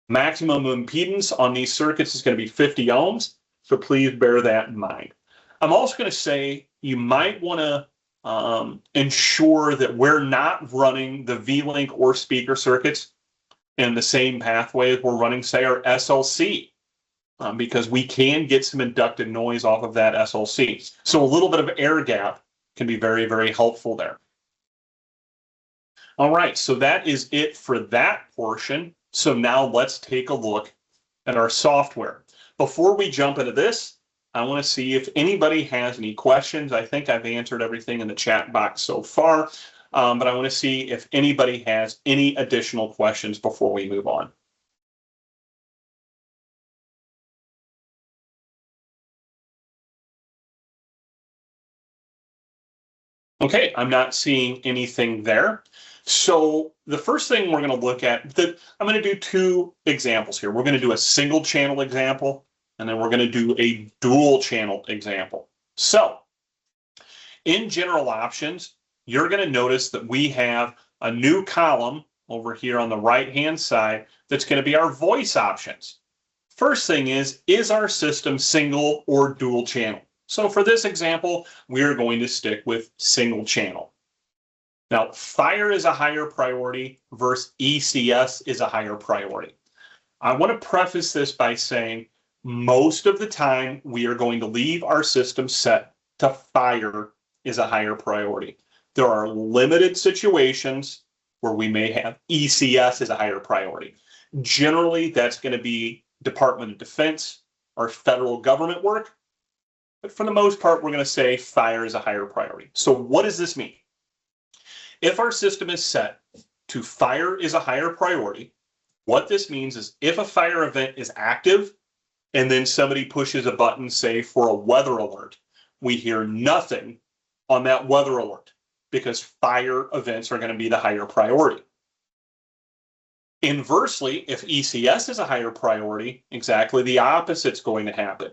Speaker 1: Maximum impedance on these circuits is going to be 50 ohms, so please bear that in mind. I'm also going to say you might want to ensure that we're not running the V-Link or speaker circuits in the same pathway as we're running, say, our SLC, because we can get some inductive noise off of that SLC. So a little bit of air gap can be very, very helpful there. All right, so that is it for that portion. So now let's take a look at our software. Before we jump into this, I want to see if anybody has any questions. I think I've answered everything in the chat box so far. But I want to see if anybody has any additional questions before we move on. Okay, I'm not seeing anything there. So the first thing we're going to look at, I'm going to do two examples here. We're going to do a single channel example, and then we're going to do a dual channel example. So in general options, you're going to notice that we have a new column over here on the right-hand side that's going to be our voice options. First thing is our system single or dual channel? So for this example, we're going to stick with single channel. Now, fire is a higher priority versus ECS is a higher priority. I want to preface this by saying most of the time we are going to leave our system set to fire is a higher priority. There are limited situations where we may have ECS as a higher priority. Generally, that's going to be Department of Defense or federal government work. But for the most part, we're going to say fire is a higher priority. So what does this mean? If our system is set to fire is a higher priority, what this means is if a fire event is active and then somebody pushes a button, say for a weather alert, we hear nothing on that weather alert, because fire events are going to be the higher priority. Inversely, if ECS is a higher priority, exactly the opposite is going to happen.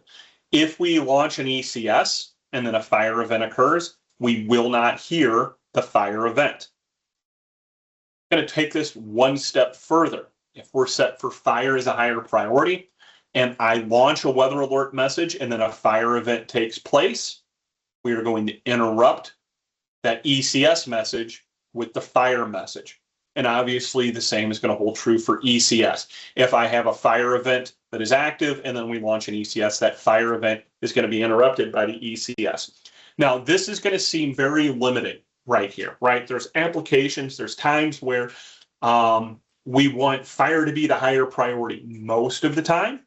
Speaker 1: If we launch an ECS and then a fire event occurs, we will not hear the fire event. I'm going to take this one step further. If we're set for fire as a higher priority and I launch a weather alert message and then a fire event takes place, we are going to interrupt that ECS message with the fire message. And obviously the same is going to hold true for ECS. If I have a fire event that is active and then we launch an ECS, that fire event is going to be interrupted by the ECS. Now, this is going to seem very limited right here, right? There's applications, there's times where we want fire to be the higher priority most of the time,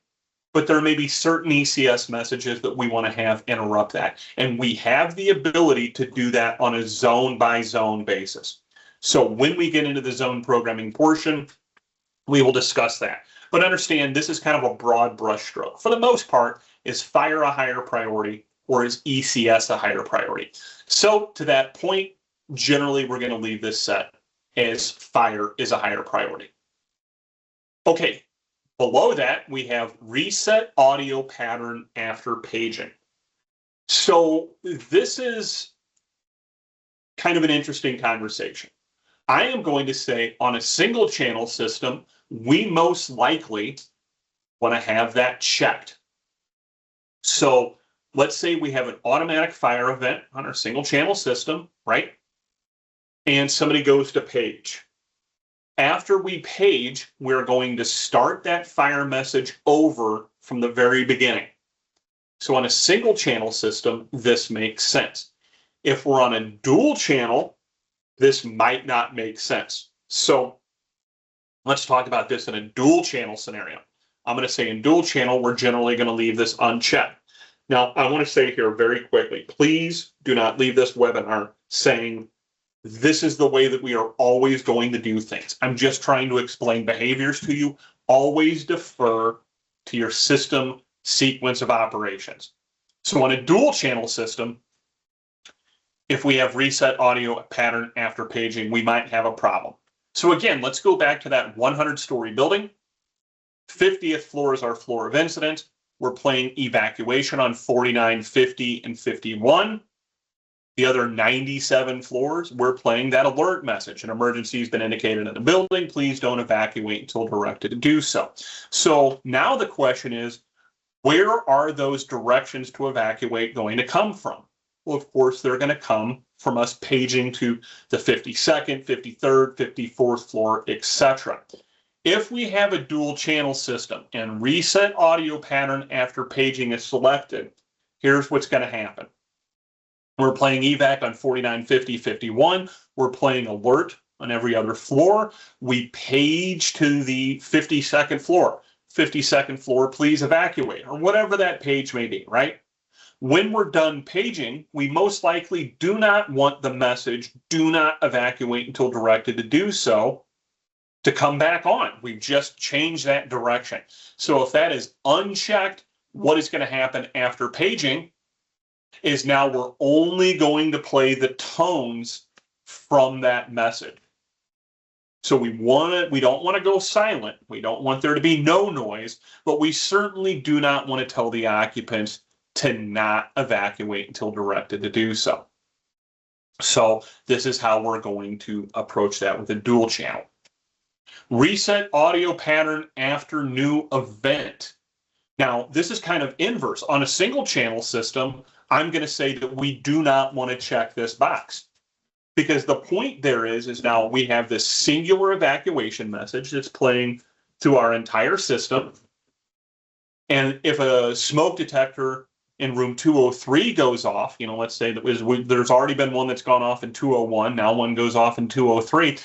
Speaker 1: but there may be certain ECS messages that we want to have interrupt that. And we have the ability to do that on a zone by zone basis. So when we get into the zone programming portion, we will discuss that. But understand this is kind of a broad brushstroke. For the most part, is fire a higher priority or is ECS a higher priority? So to that point, generally we're going to leave this set as fire is a higher priority. Okay, below that we have reset audio pattern after paging. So this is kind of an interesting conversation. I am going to say on a single channel system, we most likely want to have that checked. So let's say we have an automatic fire event on our single channel system, right? And somebody goes to page. After we page, we're going to start that fire message over from the very beginning. So on a single channel system, this makes sense. If we're on a dual channel, this might not make sense. So let's talk about this in a dual channel scenario. I'm going to say in dual channel, we're generally going to leave this unchecked. Now, I want to say here very quickly, please do not leave this webinar saying this is the way that we are always going to do things. I'm just trying to explain behaviors to you. Always defer to your system sequence of operations. So on a dual channel system, if we have reset audio pattern after paging, we might have a problem. So again, let's go back to that 100-story building. 50th floor is our floor of incident. We're playing evacuation on 49, 50, and 51. The other 97 floors, we're playing that alert message. An emergency has been indicated in the building. Please don't evacuate until directed to do so. So now the question is, where are those directions to evacuate going to come from? Well, of course, they're going to come from us paging to the 52nd, 53rd, 54th floor, etc. If we have a dual channel system and reset audio pattern after paging is selected, here's what's going to happen. We're playing evac on 49, 50, 51. We're playing alert on every other floor. We page to the 52nd floor. 52nd floor, please evacuate, or whatever that page may be, right? When we're done paging, we most likely do not want the message, do not evacuate until directed to do so, to come back on. We've just changed that direction. So if that is unchecked, what is going to happen after paging is now we're only going to play the tones from that message. So we don't want to go silent. We don't want there to be no noise, but we certainly do not want to tell the occupants to not evacuate until directed to do so. So this is how we're going to approach that with a dual channel. Reset audio pattern after new event. Now, this is kind of inverse. On a single channel system, I'm going to say that we do not want to check this box. Because the point there is now we have this singular evacuation message that's playing through our entire system. And if a smoke detector in room 203 goes off, let's say that there's already been one that's gone off in 201, now one goes off in 203.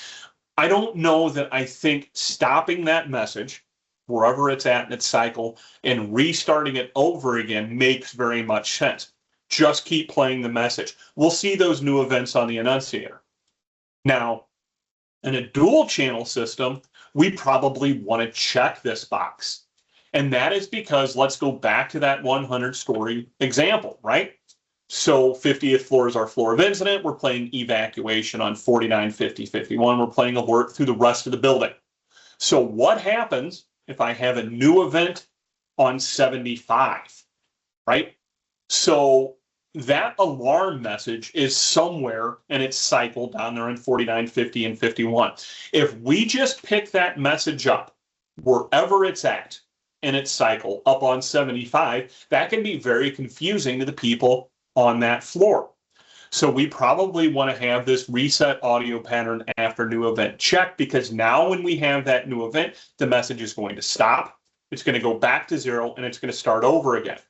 Speaker 1: I don't know that I think stopping that message, wherever it's at in its cycle, and restarting it over again makes very much sense. Just keep playing the message. We'll see those new events on the annunciator. Now, in a dual channel system, we probably want to check this box. And that is because let's go back to that 100-story example, right? So 50th floor is our floor of incident. We're playing evacuation on 49, 50, 51. We're playing alert through the rest of the building. So what happens if I have a new event on 75, right? So that alarm message is somewhere in its cycle down there in 49, 50, and 51. If we just pick that message up wherever it's at, in its cycle up on 75, that can be very confusing to the people on that floor. So we probably want to have this reset audio pattern after new event check, because now when we have that new event, the message is going to stop. It's going to go back to 0 and it's going to start over again.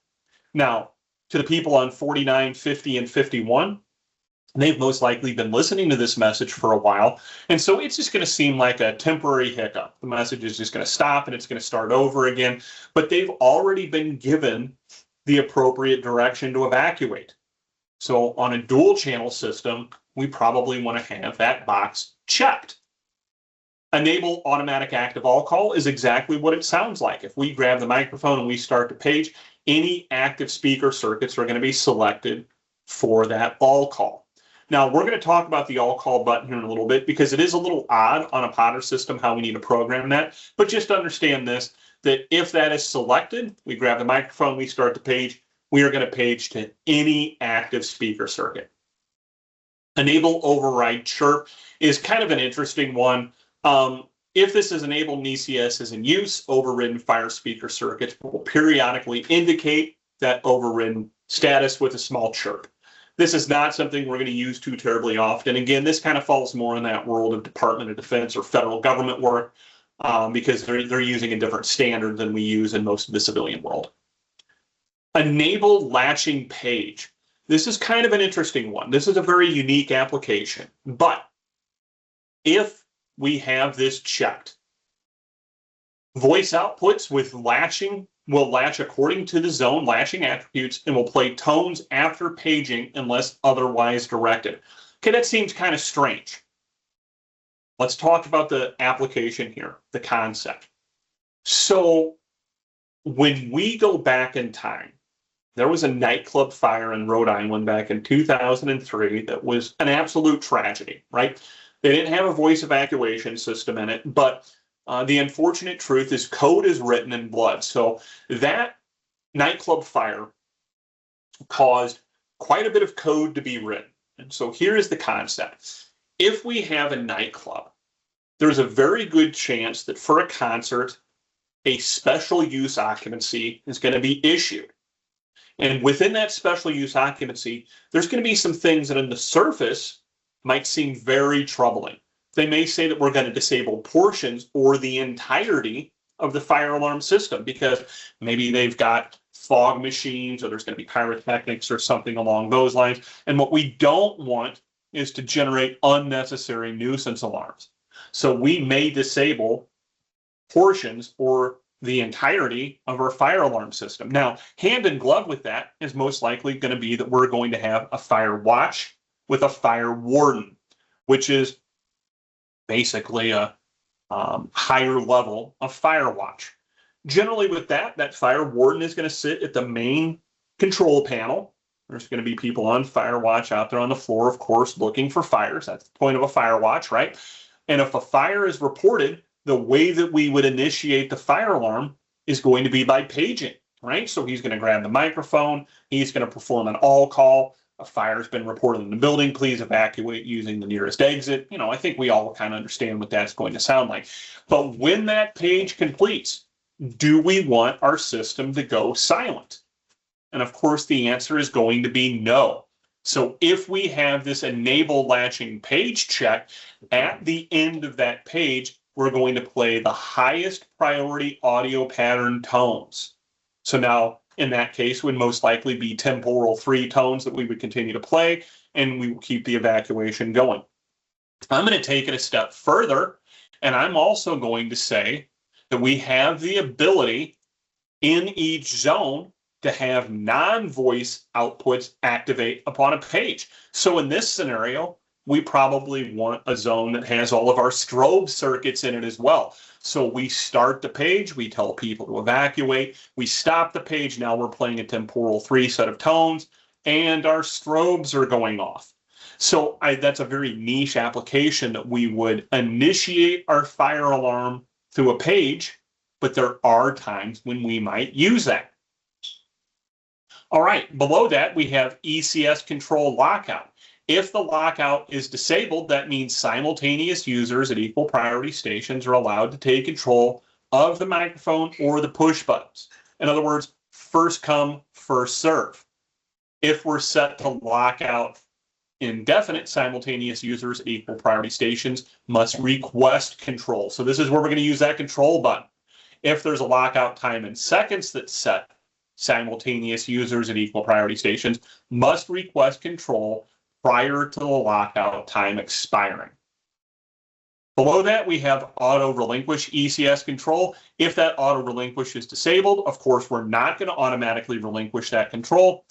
Speaker 1: Now, to the people on 49, 50, and 51, they've most likely been listening to this message for a while. And so it's just going to seem like a temporary hiccup. The message is just going to stop and it's going to start over again. But they've already been given the appropriate direction to evacuate. So on a dual channel system, we probably want to have that box checked. Enable automatic active all call is exactly what it sounds like. If we grab the microphone and we start the page, any active speaker circuits are going to be selected for that all call. Now, we're going to talk about the all call button here in a little bit, because it is a little odd on a Potter system how we need to program that. But just understand this, that if that is selected, we grab the microphone, we start the page, we are going to page to any active speaker circuit. Enable override chirp is kind of an interesting one. If this is enabled and ECS is in use, overridden fire speaker circuits will periodically indicate that overridden status with a small chirp. This is not something we're going to use too terribly often. Again, this kind of falls more in that world of Department of Defense or federal government work, because they're using a different standard than we use in most of the civilian world. Enable latching page. This is kind of an interesting one. This is a very unique application, but if we have this checked, voice outputs with latching will latch according to the zone latching attributes and will play tones after paging unless otherwise directed. Okay, that seems kind of strange. Let's talk about the application here, the concept. So when we go back in time, there was a nightclub fire in Rhode Island back in 2003 that was an absolute tragedy, right? They didn't have a voice evacuation system in it, but the unfortunate truth is code is written in blood. So that nightclub fire caused quite a bit of code to be written. And so here is the concept. If we have a nightclub, there's a very good chance that for a concert, a special use occupancy is going to be issued. And within that special use occupancy, there's going to be some things that on the surface might seem very troubling. They may say that we're going to disable portions or the entirety of the fire alarm system, because maybe they've got fog machines or there's going to be pyrotechnics or something along those lines. And what we don't want is to generate unnecessary nuisance alarms. So we may disable portions or the entirety of our fire alarm system. Now, hand in glove with that is most likely going to be that we're going to have a fire watch with a fire warden, which is basically a higher level of fire watch. Generally with that fire warden is going to sit at the main control panel. There's going to be people on fire watch out there on the floor, of course, looking for fires. That's the point of a fire watch, right? And if a fire is reported, the way that we would initiate the fire alarm is going to be by paging, right? So he's going to grab the microphone. He's going to perform an all call. A fire has been reported in the building. Please evacuate using the nearest exit. You know, I think we all kind of understand what that's going to sound like. But when that page completes, do we want our system to go silent? And of course, the answer is going to be no. So if we have this enable latching page check, at the end of that page, we're going to play the highest priority audio pattern tones. So now, in that case, would most likely be temporal 3 tones that we would continue to play, and we will keep the evacuation going. I'm going to take it a step further, and I'm also going to say that we have the ability in each zone to have non-voice outputs activate upon a page. So in this scenario, we probably want a zone that has all of our strobe circuits in it as well. So we start the page, we tell people to evacuate, we stop the page, now we're playing a temporal 3 set of tones, and our strobes are going off. So that's a very niche application that we would initiate our fire alarm through a page, but there are times when we might use that. All right, below that, we have ECS control lockout. If the lockout is disabled, that means simultaneous users at equal priority stations are allowed to take control of the microphone or the push buttons. In other words, first come, first serve. If we're set to lock out indefinite simultaneous users at equal priority stations, must request control. So this is where we're going to use that control button. If there's a lockout time in seconds that's set, simultaneous users at equal priority stations must request control prior to the lockout time expiring. Below that, we have auto relinquish ECS control. If that auto relinquish is disabled, of course, we're not going to automatically relinquish that control.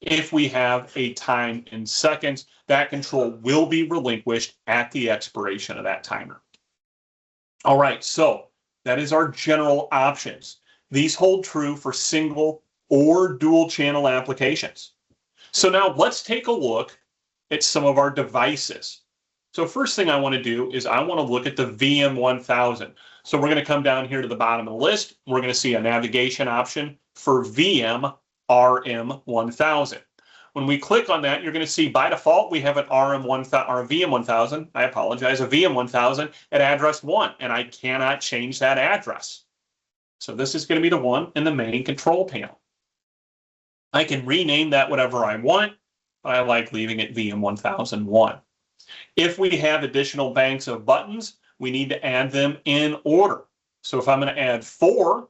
Speaker 1: If we have a time in seconds, that control will be relinquished at the expiration of that timer. All right, so that is our general options. These hold true for single or dual channel applications. So now let's take a look at some of our devices. So first thing I want to do is I want to look at the VM1000. So we're going to come down here to the bottom of the list. We're going to see a navigation option for VM RM1000. When we click on that, you're going to see by default we have an RM1000 or a VM1000. I apologize, a VM1000 at address 1, and I cannot change that address. So this is going to be the one in the main control panel. I can rename that whatever I want, but I like leaving it VM1001. If we have additional banks of buttons, we need to add them in order. So if I'm going to add 4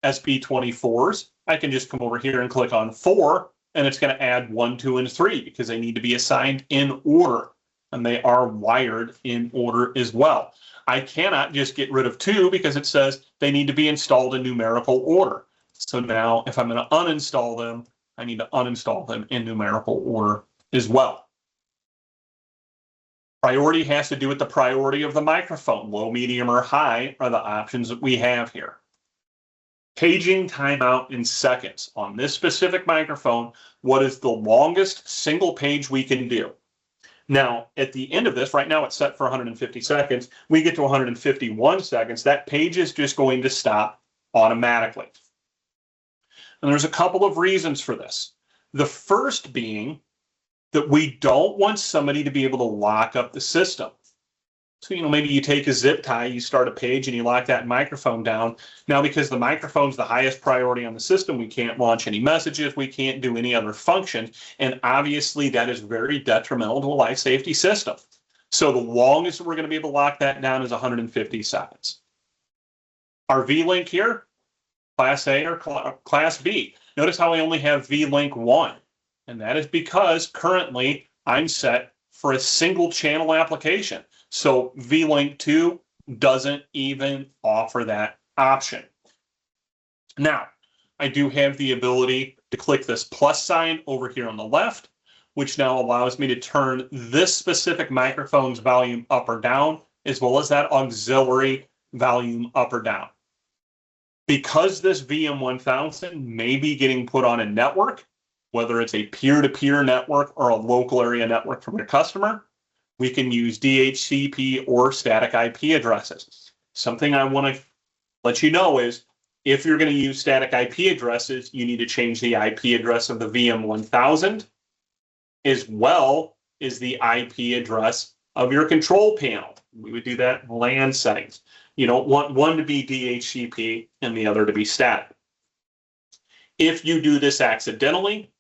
Speaker 1: SB24s, I can just come over here and click on 4, and it's going to add 1, 2, and 3 because they need to be assigned in order, and they are wired in order as well. I cannot just get rid of 2 because it says they need to be installed in numerical order. So now if I'm going to uninstall them, I need to uninstall them in numerical order as well. Priority has to do with the priority of the microphone. Low, medium, or high are the options that we have here. Paging timeout in seconds. On this specific microphone, what is the longest single page we can do? Now, at the end of this, right now it's set for 150 seconds. We get to 151 seconds. That page is just going to stop automatically. And there's a couple of reasons for this. The first being that we don't want somebody to be able to lock up the system. So, maybe you take a zip tie, you start a page, and you lock that microphone down. Now, because the microphone's the highest priority on the system, we can't launch any messages, we can't do any other functions, and obviously that is very detrimental to a life safety system. So the longest we're going to be able to lock that down is 150 seconds. Our V-Link here, Class A or Class B. Notice how I only have V-Link 1, and that is because currently I'm set for a single channel application. So V-Link 2 doesn't even offer that option. Now, I do have the ability to click this plus sign over here on the left, which now allows me to turn this specific microphone's volume up or down, as well as that auxiliary volume up or down. Because this VM1000 may be getting put on a network, whether it's a peer-to-peer network or a local area network from your customer, we can use DHCP or static IP addresses. Something I want to let you know is if you're going to use static IP addresses, you need to change the IP address of the VM1000 as well as the IP address of your control panel. We would do that in LAN settings. You don't want one to be DHCP and the other to be static. If you do this accidentally,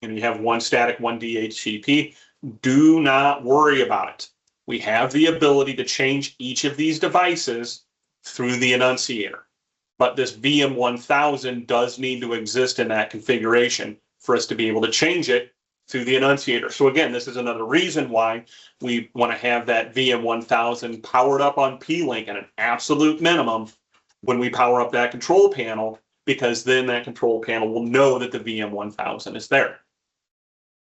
Speaker 1: and you have one static, one DHCP, do not worry about it. We have the ability to change each of these devices through the annunciator. But this VM1000 does need to exist in that configuration for us to be able to change it through the annunciator. So again, this is another reason why we want to have that VM1000 powered up on P-Link at an absolute minimum when we power up that control panel, because then that control panel will know that the VM1000 is there.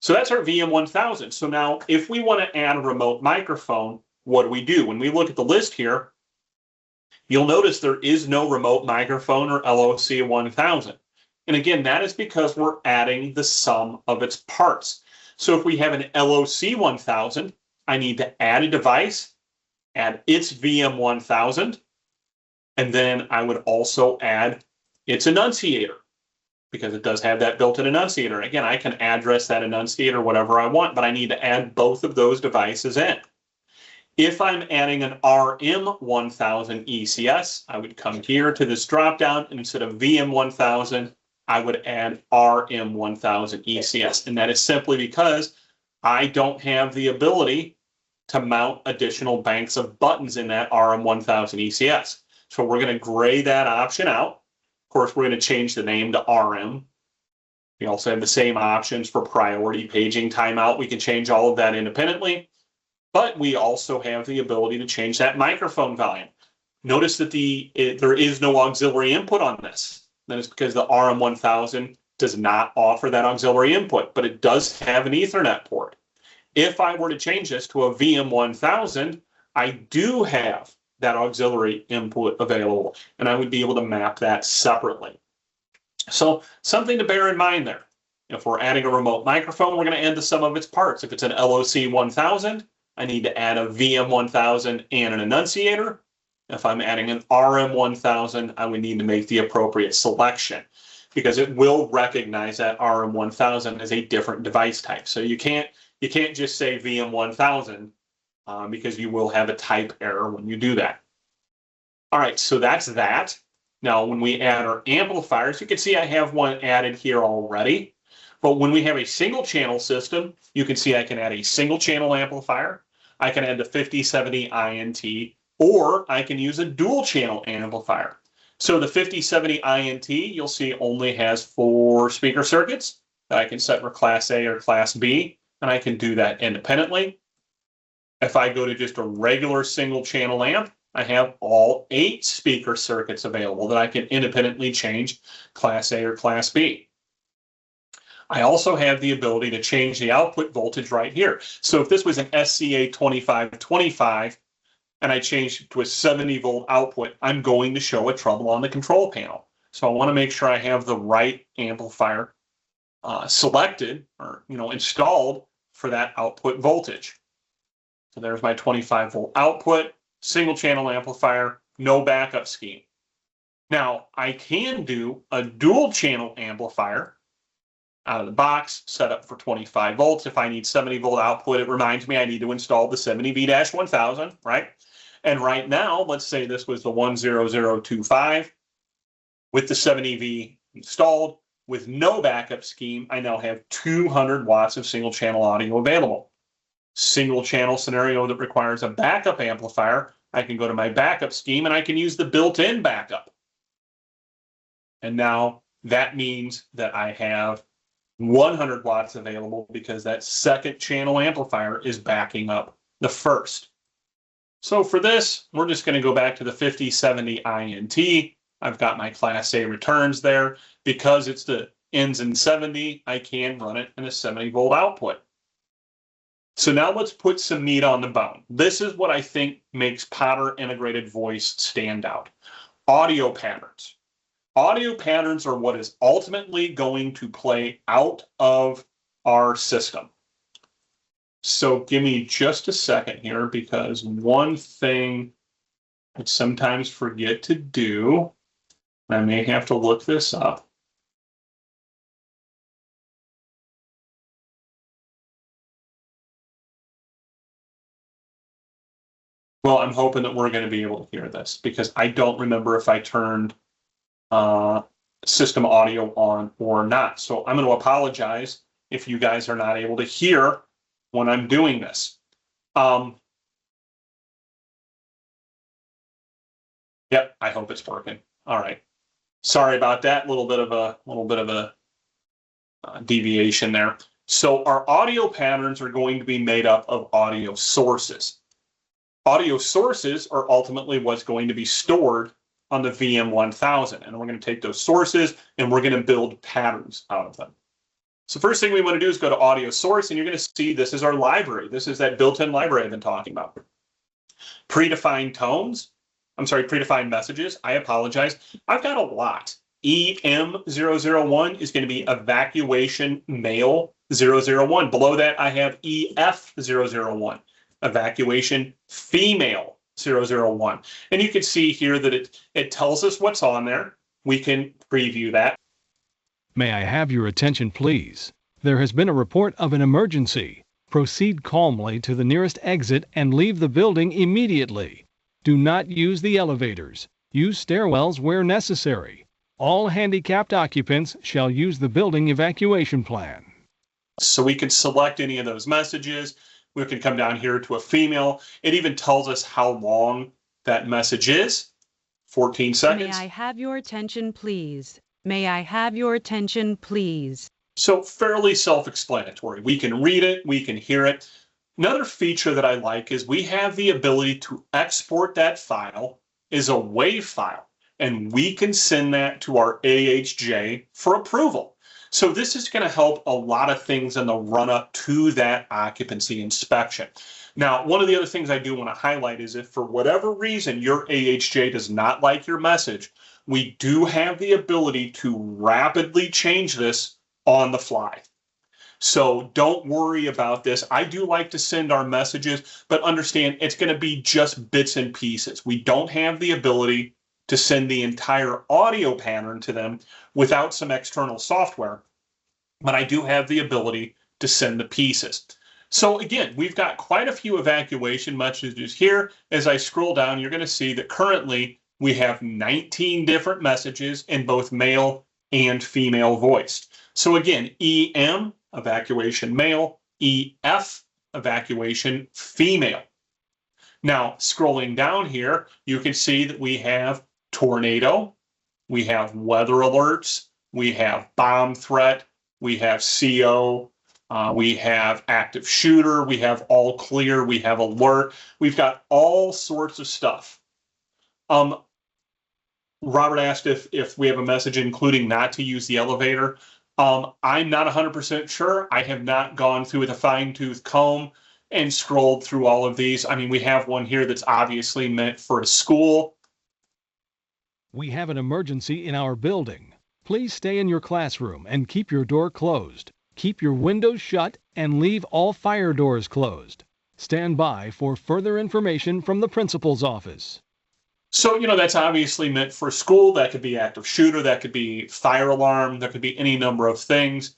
Speaker 1: So that's our VM1000. So now if we want to add a remote microphone, what do? When we look at the list here, you'll notice there is no remote microphone or LOC 1000. And again, that is because we're adding the sum of its parts. So if we have an LOC 1000, I need to add a device, add its VM1000, and then I would also add its annunciator, because it does have that built-in annunciator. And again, I can address that annunciator whatever I want, but I need to add both of those devices in. If I'm adding an RM1000 ECS, I would come here to this dropdown, and instead of VM1000, I would add RM1000 ECS. And that is simply because I don't have the ability to mount additional banks of buttons in that RM1000 ECS. So we're going to gray that option out. Of course, we're going to change the name to RM. We also have the same options for priority paging timeout. We can change all of that independently, but we also have the ability to change that microphone volume. Notice that there is no auxiliary input on this. That is because the RM1000 does not offer that auxiliary input, but it does have an Ethernet port. If I were to change this to a VM1000, I do have that auxiliary input available, and I would be able to map that separately. So something to bear in mind there. If we're adding a remote microphone, we're going to add the sum of its parts. If it's an LOC 1000, I need to add a VM 1000 and an annunciator. If I'm adding an RM 1000, I would need to make the appropriate selection because it will recognize that RM 1000 as a different device type. So you can't just say VM 1000 because you will have a type error when you do that. All right, so that's that. Now, when we add our amplifiers, you can see I have one added here already. But when we have a single channel system, you can see I can add a single channel amplifier. I can add the 5070 INT, or I can use a dual channel amplifier. So the 5070 INT, you'll see only has 4 speaker circuits that I can set for Class A or Class B, and I can do that independently. If I go to just a regular single channel amp, I have all 8 speaker circuits available that I can independently change Class A or Class B. I also have the ability to change the output voltage right here. So if this was an SCA 2525 and I changed it to a 70 volt output, I'm going to show a trouble on the control panel. So I want to make sure I have the right amplifier selected or installed for that output voltage. So there's my 25 volt output. Single channel amplifier, no backup scheme. Now, I can do a dual channel amplifier out of the box, set up for 25 volts. If I need 70 volt output, it reminds me I need to install the 70V-1000, right? And right now, let's say this was the 10025 with the 70V installed with no backup scheme. I now have 200 watts of single channel audio available. Single channel scenario that requires a backup amplifier, I can go to my backup scheme and I can use the built-in backup. And now that means that I have 100 watts available because that second channel amplifier is backing up the first. So for this, we're just going to go back to the 5070 INT. I've got my Class A returns there. Because it's the ends in 70, I can run it in a 70 volt output. So now let's put some meat on the bone. This is what I think makes Potter Integrated Voice stand out. Audio patterns. Audio patterns are what is ultimately going to play out of our system. So give me just a second here, because one thing I sometimes forget to do, and I may have to look this up. Well, I'm hoping that we're going to be able to hear this, because I don't remember if I turned system audio on or not. So I'm going to apologize if you guys are not able to hear when I'm doing this. Yep, I hope it's working. All right. Sorry about that. A little bit of a deviation there. So our audio patterns are going to be made up of audio sources. Audio sources are ultimately what's going to be stored on the VM1000. And we're going to take those sources and we're going to build patterns out of them. So first thing we want to do is go to audio source, and you're going to see this is our library. This is that built-in library I've been talking about. Predefined tones. I'm sorry, predefined messages. I apologize. I've got a lot. EM001 is going to be evacuation male 001. Below that, I have EF001. Evacuation female 001. And you can see here that it tells us what's on there. We can preview that.
Speaker 2: May I have your attention, please? There has been a report of an emergency. Proceed calmly to the nearest exit and leave the building immediately. Do not use the elevators. Use stairwells where necessary. All handicapped occupants shall use the building evacuation plan.
Speaker 1: So we can select any of those messages. We can come down here to a female. It even tells us how long that message is. 14 seconds.
Speaker 3: May I have your attention, please? May I have your attention, please?
Speaker 1: So fairly self-explanatory. We can read it, we can hear it. Another feature that I like is we have the ability to export that file as a WAV file, and we can send that to our AHJ for approval. So this is going to help a lot of things in the run-up to that occupancy inspection. Now, one of the other things I do want to highlight is if for whatever reason your AHJ does not like your message, we do have the ability to rapidly change this on the fly. So don't worry about this. I do like to send our messages, but understand it's going to be just bits and pieces. We don't have the ability to send the entire audio pattern to them without some external software, but I do have the ability to send the pieces. So again, we've got quite a few evacuation messages here. As I scroll down, you're going to see that currently we have 19 different messages in both male and female voice. So again, EM, evacuation male, EF, evacuation female. Now, scrolling down here, you can see that we have tornado, we have weather alerts, we have bomb threat, we have CO, we have active shooter, we have all clear, we have alert, we've got all sorts of stuff. Robert asked if we have a message including not to use the elevator. I'm not 100% sure. I have not gone through with a fine-tooth comb and scrolled through all of these. I mean, we have one here that's obviously meant for a school.
Speaker 2: We have an emergency in our building. Please stay in your classroom and keep your door closed. Keep your windows shut and leave all fire doors closed. Stand by for further information from the principal's office.
Speaker 1: So, that's obviously meant for school. That could be active shooter. That could be fire alarm. That could be any number of things.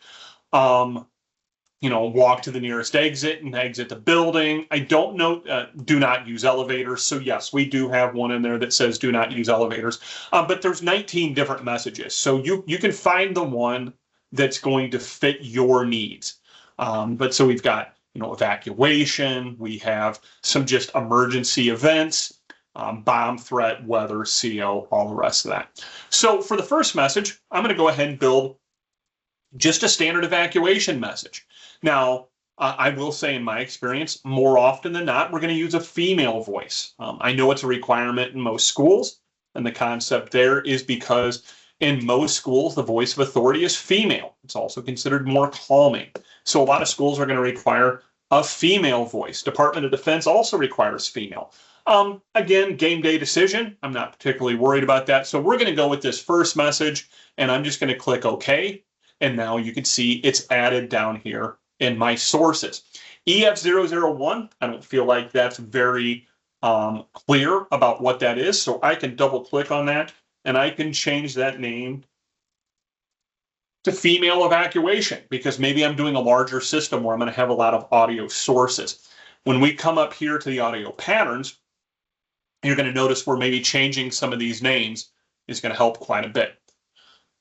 Speaker 1: Walk to the nearest exit and exit the building. I don't know, do not use elevators. So yes, we do have one in there that says do not use elevators. But there's 19 different messages. So you can find the one that's going to fit your needs. But so we've got, evacuation. We have some just emergency events. Bomb threat, weather, CO, all the rest of that. So for the first message, I'm going to go ahead and build just a standard evacuation message. Now, I will say in my experience, more often than not, we're going to use a female voice. I know it's a requirement in most schools, and the concept there is because in most schools, the voice of authority is female. It's also considered more calming. So a lot of schools are going to require a female voice. Department of Defense also requires female. Again, game day decision. I'm not particularly worried about that. So we're going to go with this first message, and I'm just going to click OK. And now you can see it's added down here in my sources. EF001, I don't feel like that's very clear about what that is. So I can double click on that, and I can change that name to female evacuation, because maybe I'm doing a larger system where I'm going to have a lot of audio sources. When we come up here to the audio patterns, you're going to notice we're maybe changing some of these names is going to help quite a bit.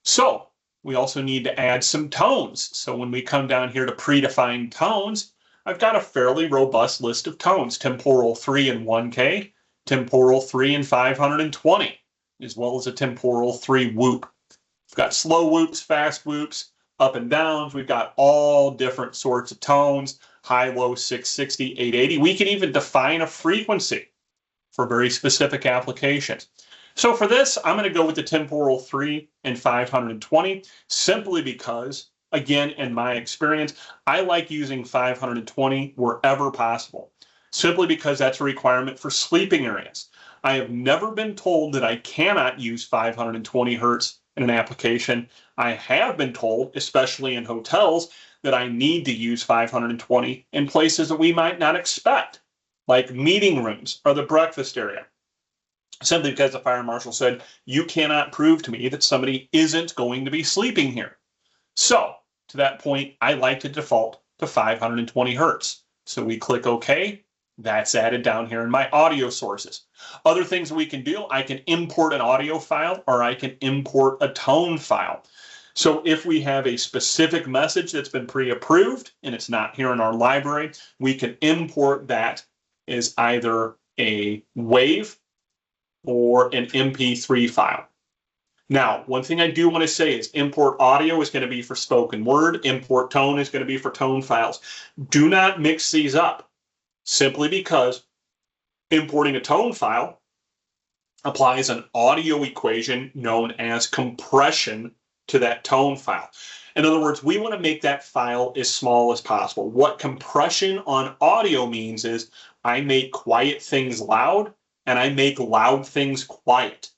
Speaker 1: So we also need to add some tones. So when we come down here to predefined tones, I've got a fairly robust list of tones: temporal 3 and 1K, temporal 3 and 520, as well as a temporal 3 whoop. We've got slow whoops, fast whoops, up and downs. We've got all different sorts of tones: high, low, 660, 880. We can even define a frequency for very specific applications. So for this, I'm going to go with the temporal 3 and 520, simply because, again, in my experience, I like using 520 wherever possible, simply because that's a requirement for sleeping areas. I have never been told that I cannot use 520 hertz in an application. I have been told, especially in hotels, that I need to use 520 in places that we might not expect, like meeting rooms or the breakfast area, simply because the fire marshal said, you cannot prove to me that somebody isn't going to be sleeping here. So to that point, I like to default to 520 hertz. So we click OK. That's added down here in my audio sources. Other things we can do, I can import an audio file or I can import a tone file. So if we have a specific message that's been pre-approved and it's not here in our library, we can import that as either a WAV or an MP3 file. Now, one thing I do want to say is import audio is going to be for spoken word, import tone is going to be for tone files. Do not mix these up, simply because importing a tone file applies an audio equation known as compression to that tone file. In other words, we want to make that file as small as possible. What compression on audio means is I make quiet things loud and I make loud things quiet.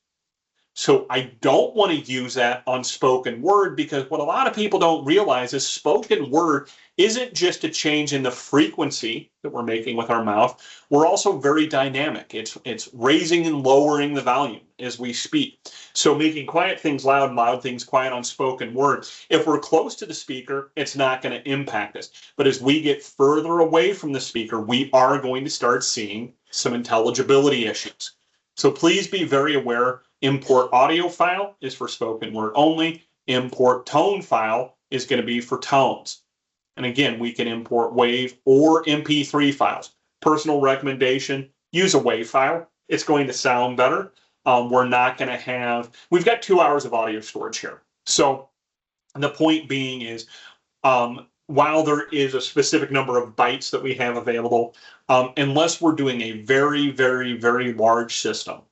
Speaker 1: So I don't want to use that on spoken word, because what a lot of people don't realize is spoken word isn't just a change in the frequency that we're making with our mouth. We're also very dynamic. It's raising and lowering the volume as we speak. So making quiet things loud and loud things quiet on spoken word. If we're close to the speaker, it's not going to impact us. But as we get further away from the speaker, we are going to start seeing some intelligibility issues. So please be very aware. Import audio file is for spoken word only. Import tone file is going to be for tones. And again, we can import WAV or MP3 files. Personal recommendation, use a WAV file. It's going to sound better. We're not going to have, we've got 2 hours of audio storage here. So the point being is, while there is a specific number of bytes that we have available, unless we're doing a very, very, very large system,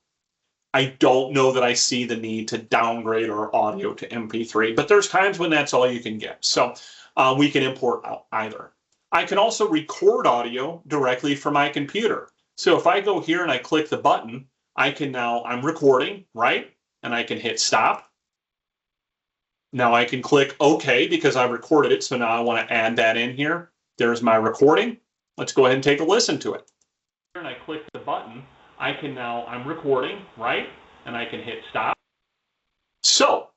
Speaker 1: I don't know that I see the need to downgrade our audio to MP3, but there's times when that's all you can get. So we can import out either. I can also record audio directly from my computer. So if I go here and I click the button, I'm recording, right? And I can hit stop. Now I can click OK because I recorded it. So now I want to add that in here. There's my recording. Let's go ahead and take a listen to it. And I click the button. I'm recording, right? And I can hit stop. So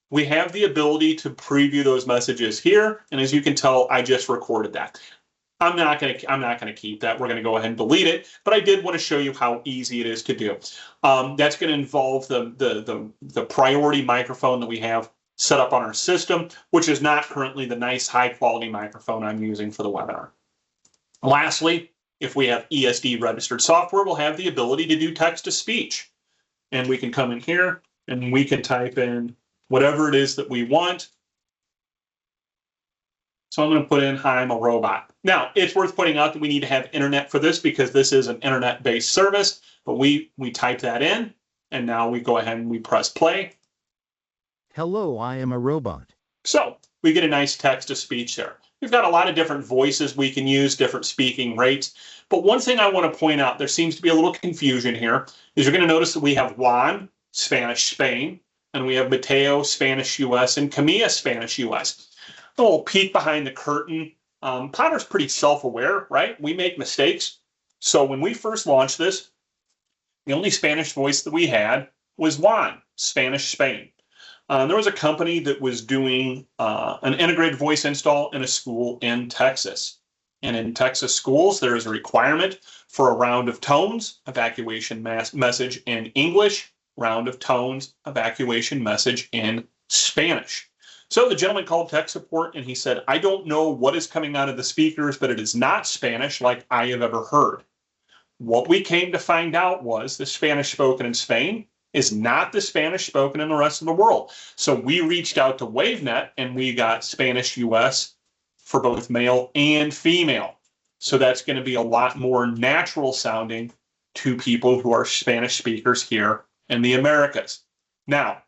Speaker 1: we have the ability to preview those messages here. And as you can tell, I just recorded that. I'm not going to keep that. We're going to go ahead and delete it. But I did want to show you how easy it is to do. That's going to involve the priority microphone that we have set up on our system, which is not currently the nice high quality microphone I'm using for the webinar. Lastly, if we have ESD registered software, we'll have the ability to do text to speech. And we can come in here and we can type in whatever it is that we want. So I'm going to put in, hi, I'm a robot. Now, it's worth pointing out that we need to have internet for this because this is an internet-based service, but we type that in and now we go ahead and we press play.
Speaker 4: Hello, I am a robot.
Speaker 1: So we get a nice text to speech there. We've got a lot of different voices we can use, different speaking rates. But one thing I want to point out, there seems to be a little confusion here, is you're going to notice that we have Juan, Spanish Spain, and we have Mateo, Spanish US, and Camilla, Spanish US. A little peek behind the curtain. Potter's pretty self-aware, right? We make mistakes. So when we first launched this, the only Spanish voice that we had was Juan, Spanish Spain. There was a company that was doing an integrated voice install in a school in Texas. And in Texas schools, there is a requirement for a round of tones, evacuation message in English, round of tones, evacuation message in Spanish. So the gentleman called tech support and he said, I don't know what is coming out of the speakers, but it is not Spanish like I have ever heard. What we came to find out was the Spanish spoken in Spain is not the Spanish spoken in the rest of the world. So we reached out to WaveNet and we got Spanish US for both male and female. So that's going to be a lot more natural sounding to people who are Spanish speakers here in the Americas. Now,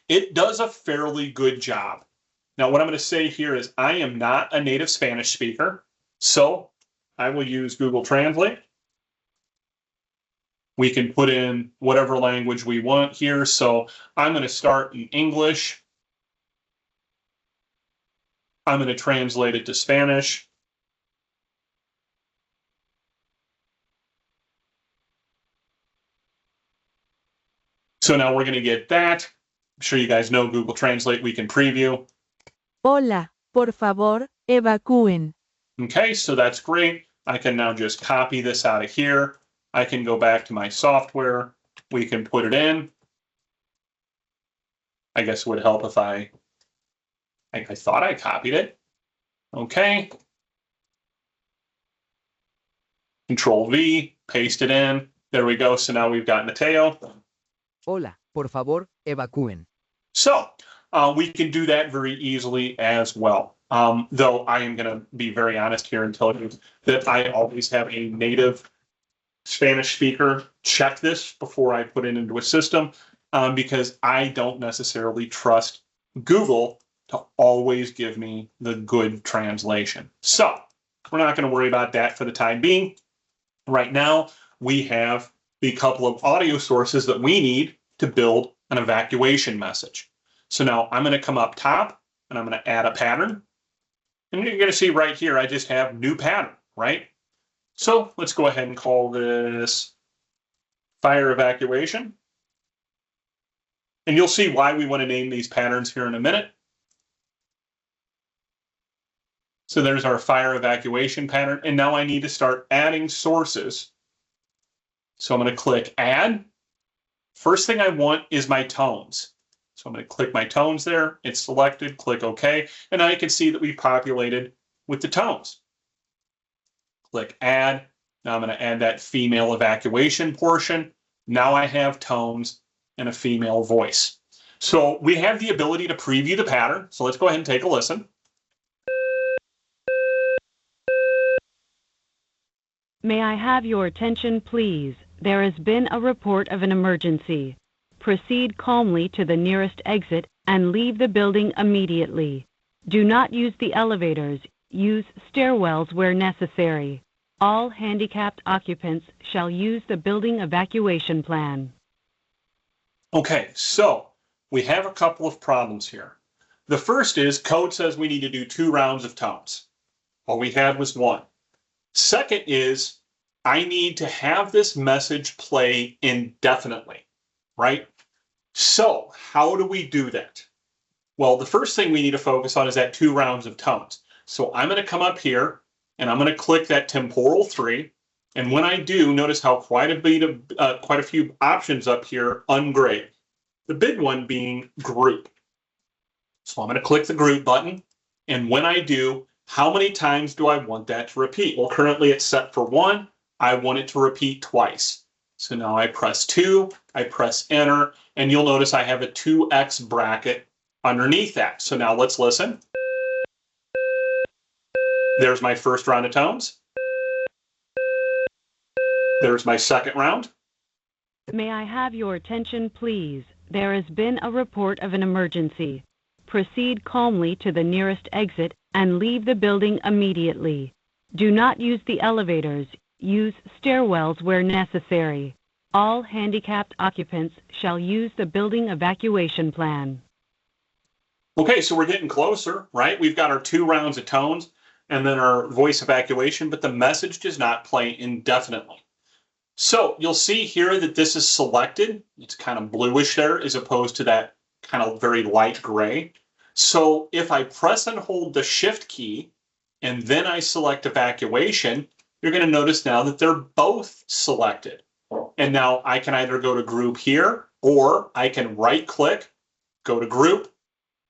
Speaker 1: it does a fairly good job. Now, what I'm going to say here is I am not a native Spanish speaker, so I will use Google Translate. We can put in whatever language we want here. So I'm going to start in English. I'm going to translate it to Spanish. So now we're going to get that. I'm sure you guys know Google Translate. We can preview.
Speaker 5: Hola, por favor, evacúen.
Speaker 1: Okay, so that's great. I can now just copy this out of here. I can go back to my software. We can put it in. I guess it would help if I thought I copied it. Okay. Control V, paste it in. There we go. So now we've got Mateo.
Speaker 5: Hola, por favor, evacúen.
Speaker 1: So we can do that very easily as well. Though I am going to be very honest here and tell you that I always have a native Spanish speaker check this before I put it into a system because I don't necessarily trust Google to always give me the good translation. So we're not going to worry about that for the time being. Right now, we have the couple of audio sources that we need to build an evacuation message. So now I'm going to come up top and I'm going to add a pattern. And you're going to see right here, I just have new pattern, right? So let's go ahead and call this fire evacuation. And you'll see why we want to name these patterns here in a minute. So there's our fire evacuation pattern. And now I need to start adding sources. So I'm going to click add. First thing I want is my tones. So I'm going to click my tones there. It's selected, click OK. And now you can see that we've populated with the tones. Click add. Now I'm going to add that female evacuation portion. Now I have tones and a female voice. So we have the ability to preview the pattern. So let's go ahead and take a listen.
Speaker 3: May I have your attention, please? There has been a report of an emergency. Proceed calmly to the nearest exit and leave the building immediately. Do not use the elevators. Use stairwells where necessary. All handicapped occupants shall use the building evacuation plan.
Speaker 1: Okay, so we have a couple of problems here. The first is code says we need to do 2 rounds of tones. All we had was 1. Second is I need to have this message play indefinitely, right? So how do we do that? Well, the first thing we need to focus on is that 2 rounds of tones. So I'm going to come up here and I'm going to click that temporal 3. And when I do, notice how quite a few options up here ungrade. The big one being group. So I'm going to click the group button. And when I do, how many times do I want that to repeat? Well, currently it's set for 1. I want it to repeat twice. So now I press 2, I press enter, and you'll notice I have a 2x bracket underneath that. So now let's listen. There's my first round of tones. There's my second round.
Speaker 3: May I have your attention, please? There has been a report of an emergency. Proceed calmly to the nearest exit and leave the building immediately. Do not use the elevators. Use stairwells where necessary. All handicapped occupants shall use the building evacuation plan.
Speaker 1: Okay, so we're getting closer, right? We've got our 2 rounds of tones and then our voice evacuation, but the message does not play indefinitely. So you'll see here that this is selected. It's kind of bluish there as opposed to that kind of very light gray. So if I press and hold the shift key and then I select evacuation, you're going to notice now that they're both selected. And now I can either go to group here or I can right click, go to group,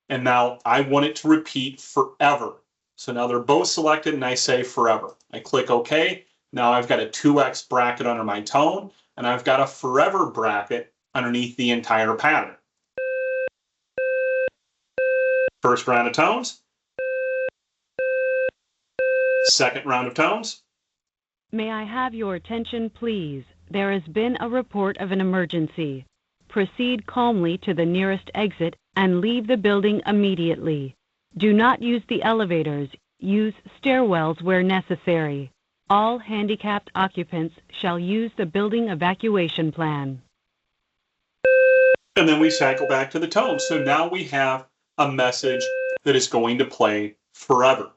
Speaker 1: and now I want it to repeat forever. So now they're both selected and I say forever. I click OK. Now I've got a 2x bracket under my tone and I've got a forever bracket underneath the entire pattern. First round of tones. Second round of tones.
Speaker 3: May I have your attention, please? There has been a report of an emergency. Proceed calmly to the nearest exit and leave the building immediately. Do not use the elevators. Use stairwells where necessary. All handicapped occupants shall use the building evacuation plan.
Speaker 1: And then we cycle back to the tone. So now we have a message that is going to play forever.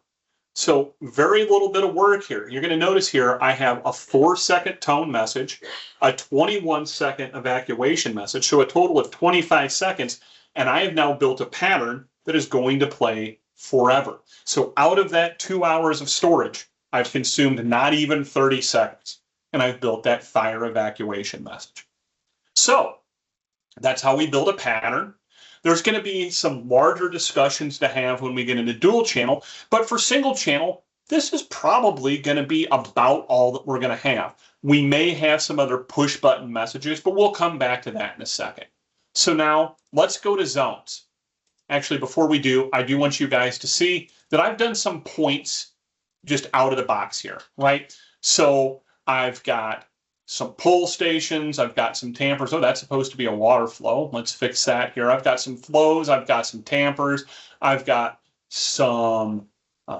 Speaker 1: So very little bit of work here. You're going to notice here I have a 4-second tone message, a 21-second evacuation message, so a total of 25 seconds, and I have now built a pattern that is going to play forever. So out of that 2 hours of storage, I've consumed not even 30 seconds, and I've built that fire evacuation message. So that's how we build a pattern. There's going to be some larger discussions to have when we get into dual channel, but for single channel, this is probably going to be about all that we're going to have. We may have some other push button messages, but we'll come back to that in a second. So now let's go to zones. Actually, before we do, I do want you guys to see that I've done some points just out of the box here, right? So I've got some pull stations, I've got some tampers. Oh, that's supposed to be a water flow. Let's fix that here. I've got some flows, I've got some tampers, I've got some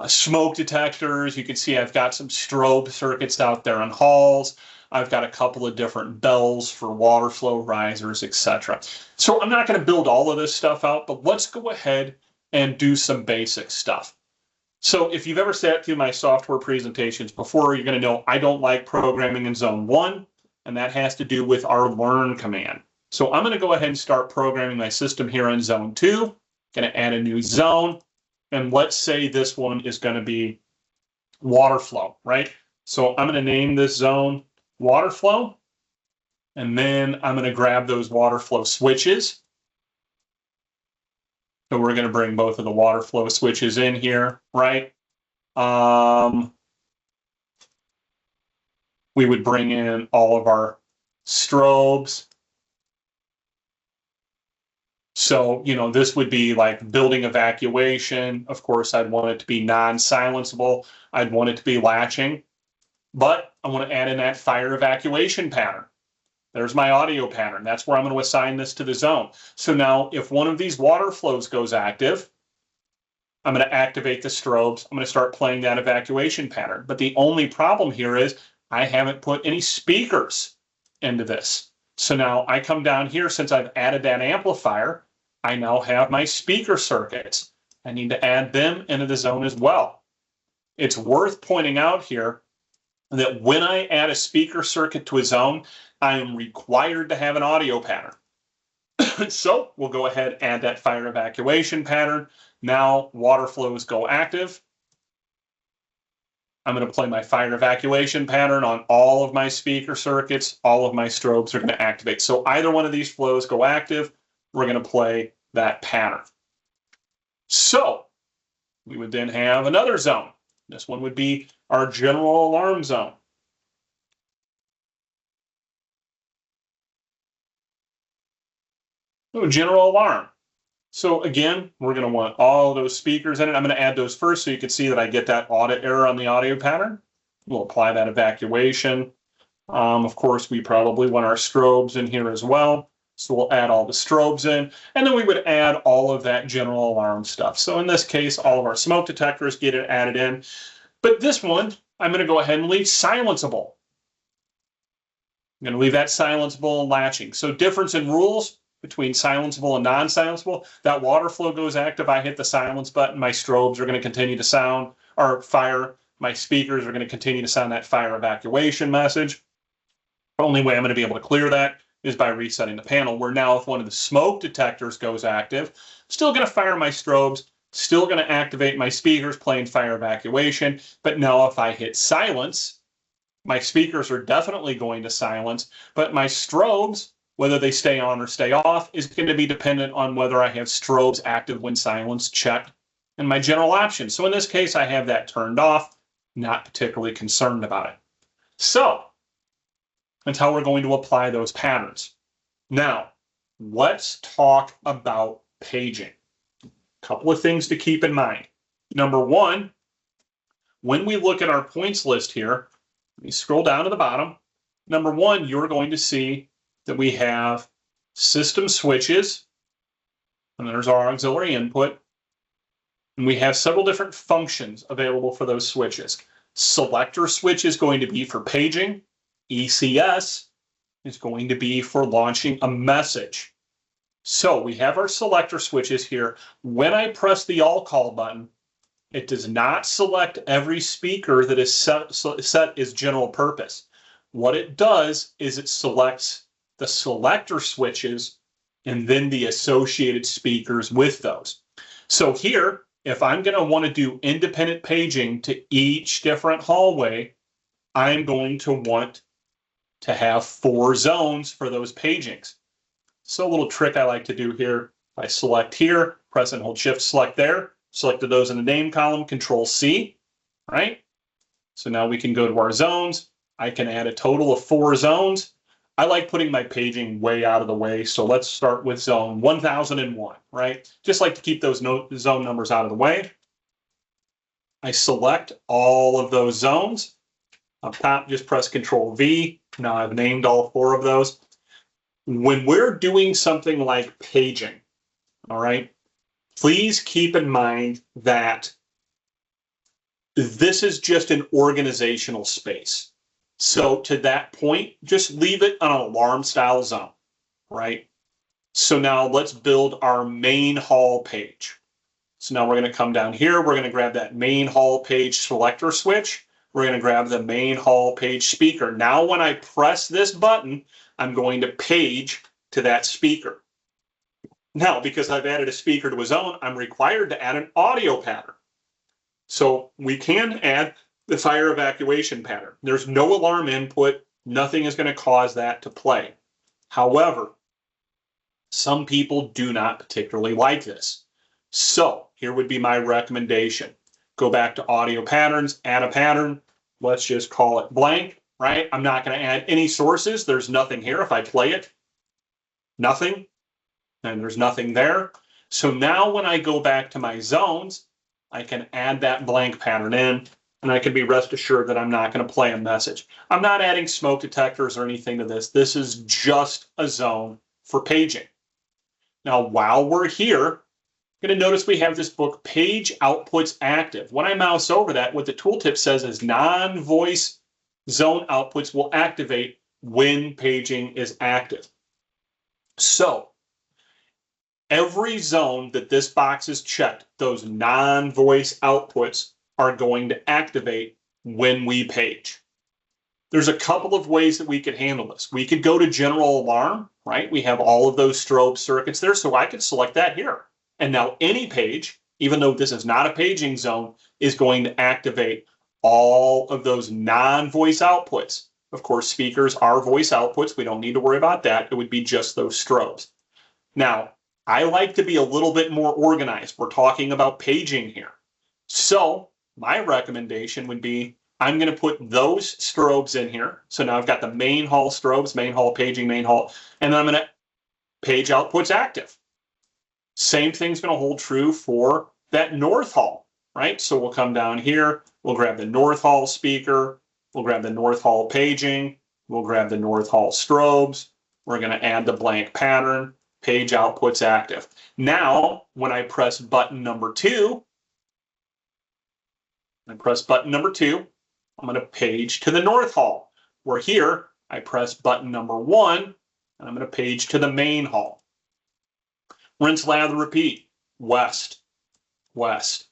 Speaker 1: smoke detectors. You can see I've got some strobe circuits out there on halls. I've got a couple of different bells for water flow risers, etc. So I'm not going to build all of this stuff out, but let's go ahead and do some basic stuff. So if you've ever sat through my software presentations before, you're going to know I don't like programming in zone 1, and that has to do with our learn command. So I'm going to go ahead and start programming my system here in zone 2. Going to add a new zone, and let's say this one is going to be water flow, right? So I'm going to name this zone water flow, and then I'm going to grab those water flow switches. So we're going to bring both of the water flow switches in here, right? We would bring in all of our strobes. So, you know, this would be like building evacuation. Of course, I'd want it to be non-silenceable. I'd want it to be latching. But I want to add in that fire evacuation pattern. There's my audio pattern. That's where I'm going to assign this to the zone. So now if one of these water flows goes active, I'm going to activate the strobes. I'm going to start playing that evacuation pattern. But the only problem here is I haven't put any speakers into this. So now I come down here, since I've added that amplifier, I now have my speaker circuits. I need to add them into the zone as well. It's worth pointing out here that when I add a speaker circuit to a zone, I am required to have an audio pattern. So we'll go ahead and add that fire evacuation pattern. Now water flows go active. I'm going to play my fire evacuation pattern on all of my speaker circuits. All of my strobes are going to activate. So either one of these flows go active, we're going to play that pattern. So we would then have another zone. This one would be our general alarm zone. So general alarm. So again, we're going to want all those speakers in it. I'm going to add those first so you can see that I get that audit error on the audio pattern. We'll apply that evacuation. Of course, we probably want our strobes in here as well. So we'll add all the strobes in, and then we would add all of that general alarm stuff. So in this case, all of our smoke detectors get it added in. But this one, I'm going to go ahead and leave silenceable. I'm going to leave that silenceable and latching. So difference in rules between silenceable and non-silenceable. That water flow goes active. I hit the silence button. My strobes are going to continue to sound or fire. My speakers are going to continue to sound that fire evacuation message. The only way I'm going to be able to clear that is by resetting the panel, where now if one of the smoke detectors goes active, still going to fire my strobes, still going to activate my speakers playing fire evacuation. But now if I hit silence, my speakers are definitely going to silence, but my strobes, whether they stay on or stay off, is going to be dependent on whether I have strobes active when silence checked and my general options. So in this case, I have that turned off, not particularly concerned about it. So that's how we're going to apply those patterns. Now, let's talk about paging. A couple of things to keep in mind. Number one, when we look at our points list here, let me scroll down to the bottom. Number one, you're going to see that we have system switches, and there's our auxiliary input. And we have several different functions available for those switches. Selector switch is going to be for paging. ECS is going to be for launching a message. So we have our selector switches here. When I press the all call button, it does not select every speaker that is set as general purpose. What it does is it selects the selector switches and then the associated speakers with those. So here if I'm going to want to do independent paging to each different hallway, I'm going to want to have 4 zones for those pagings. So a little trick I like to do here, I select here, press and hold shift, select there, selected those in the name column, control C, right? So now we can go to our zones. I can add a total of 4 zones. I like putting my paging way out of the way. So let's start with zone 1001, right? Just like to keep those zone numbers out of the way. I select all of those zones. Up top, just press Control V. Now I've named all 4 of those. When we're doing something like paging, all right, please keep in mind that this is just an organizational space. So to that point, just leave it an alarm style zone, right? So now let's build our main hall page. So now we're going to come down here. We're going to grab that main hall page selector switch. We're going to grab the main hall page speaker. Now when I press this button, I'm going to page to that speaker. Now, because I've added a speaker to a zone, I'm required to add an audio pattern. So we can add the fire evacuation pattern. There's no alarm input. Nothing is going to cause that to play. However, some people do not particularly like this. So here would be my recommendation. Go back to audio patterns, add a pattern. Let's just call it blank, right? I'm not going to add any sources. There's nothing here. If I play it, nothing, and there's nothing there. So now when I go back to my zones, I can add that blank pattern in, and I can be rest assured that I'm not going to play a message. I'm not adding smoke detectors or anything to this. This is just a zone for paging. Now, while we're here, you're going to notice we have this book, Page Outputs Active. When I mouse over that, what the tooltip says is non-voice zone outputs will activate when paging is active. So every zone that this box is checked, those non-voice outputs are going to activate when we page. There's a couple of ways that we could handle this. We could go to general alarm, right? We have all of those strobe circuits there, so I could select that here. And now any page, even though this is not a paging zone, is going to activate all of those non-voice outputs. Of course, speakers are voice outputs. We don't need to worry about that. It would be just those strobes. Now, I like to be a little bit more organized. We're talking about paging here. So my recommendation would be I'm going to put those strobes in here. So now I've got the main hall strobes, main hall paging, main hall, and then I'm going to page outputs active. Same thing's going to hold true for that north hall, right? So we'll come down here, we'll grab the north hall speaker, we'll grab the north hall paging, we'll grab the north hall strobes, we're going to add the blank pattern, page outputs active. Now, when I press button number 2, I'm going to page to the north hall. Where here, I press button number 1, and I'm going to page to the main hall. Rinse, lather, repeat. West, west,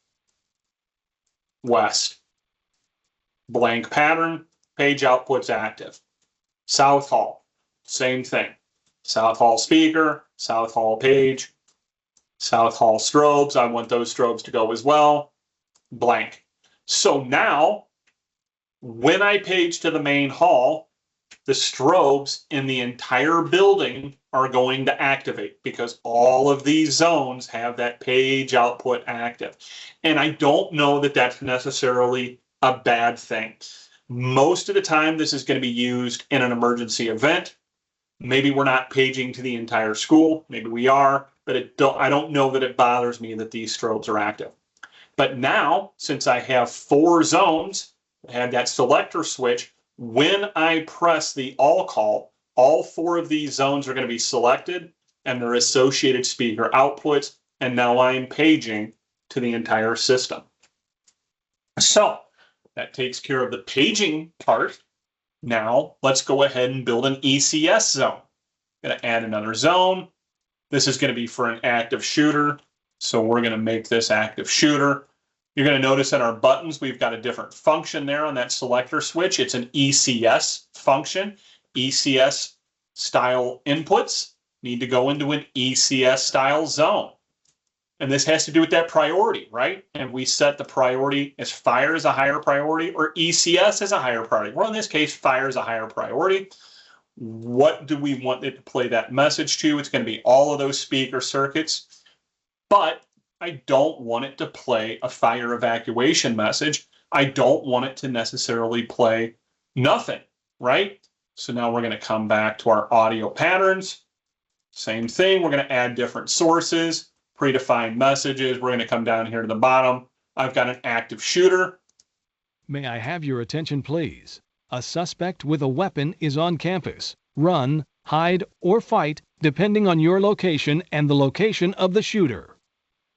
Speaker 1: west. Blank pattern, page outputs active. South hall, same thing. South hall speaker, south hall page, south hall strobes. I want those strobes to go as well. Blank. So now, when I page to the main hall, the strobes in the entire building are going to activate because all of these zones have that page output active. And I don't know that that's necessarily a bad thing. Most of the time, this is going to be used in an emergency event. Maybe we're not paging to the entire school. Maybe we are, but I don't know that it bothers me that these strobes are active. But now, since I have 4 zones, I have that selector switch, when I press the all call, all 4 of these zones are going to be selected and their associated speaker outputs, and now I'm paging to the entire system. So that takes care of the paging part. Now let's go ahead and build an ECS zone. I'm going to add another zone. This is going to be for an active shooter. So we're going to make this active shooter. You're going to notice in our buttons, we've got a different function there on that selector switch. It's an ECS function. ECS style inputs need to go into an ECS style zone. And this has to do with that priority, right? And we set the priority as fire as a higher priority or ECS as a higher priority. Well, in this case, fire is a higher priority. What do we want it to play that message to? It's going to be all of those speaker circuits, but I don't want it to play a fire evacuation message. I don't want it to necessarily play nothing, right? So now we're going to come back to our audio patterns. Same thing. We're going to add different sources. Predefined messages. We're going to come down here to the bottom. I've got an active shooter.
Speaker 2: May I have your attention, please? A suspect with a weapon is on campus. Run, hide, or fight, depending on your location and the location of the shooter.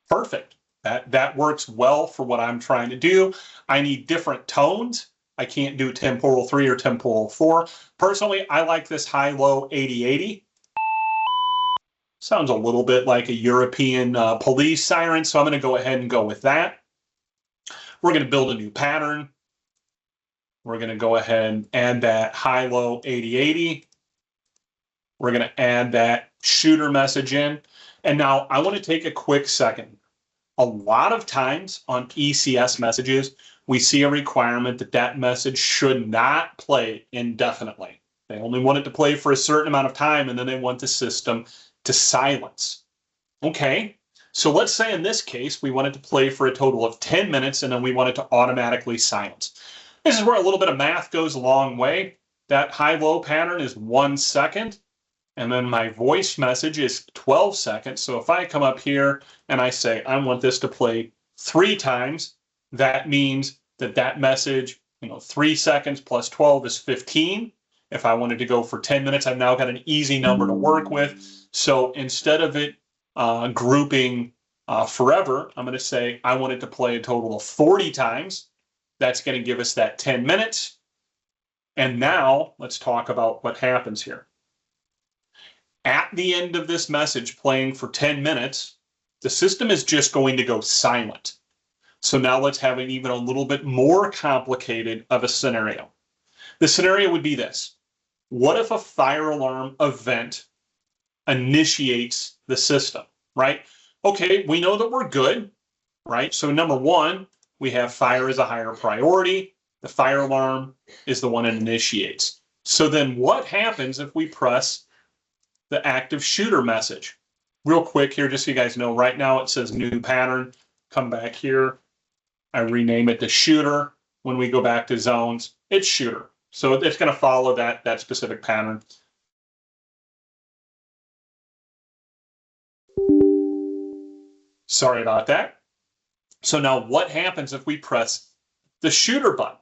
Speaker 1: Perfect. That works well for what I'm trying to do. I need different tones. I can't do temporal 3 or temporal 4. Personally, I like this high-low 80-80. Sounds a little bit like a European police siren, so I'm going to go ahead and go with that. We're going to build a new pattern. We're going to go ahead and add that high-low 80-80. We're going to add that shooter message in. And now I want to take a quick second. A lot of times on ECS messages, we see a requirement that that message should not play indefinitely. They only want it to play for a certain amount of time, and then they want the system to silence. Okay, so let's say in this case, we want it to play for a total of 10 minutes, and then we want it to automatically silence. This is where a little bit of math goes a long way. That high-low pattern is 1 second, and then my voice message is 12 seconds. So if I come up here and I say, I want this to play 3 times, that means that that message, 3 seconds plus 12 is 15. If I wanted to go for 10 minutes, I've now got an easy number to work with. So instead of it grouping forever, I'm going to say I want it to play a total of 40 times. That's going to give us that 10 minutes. And now let's talk about what happens here. At the end of this message playing for 10 minutes, the system is just going to go silent. So now let's have an even a little bit more complicated of a scenario. The scenario would be this. What if a fire alarm event initiates the system, right? Okay, we know that we're good, right? So number 1, we have fire as a higher priority. The fire alarm is the one that initiates. So then what happens if we press the active shooter message? Real quick here, just so you guys know, right now it says new pattern. Come back here. I rename it to shooter. When we go back to zones, it's shooter. So it's going to follow that specific pattern. Sorry about that. So now what happens if we press the shooter button?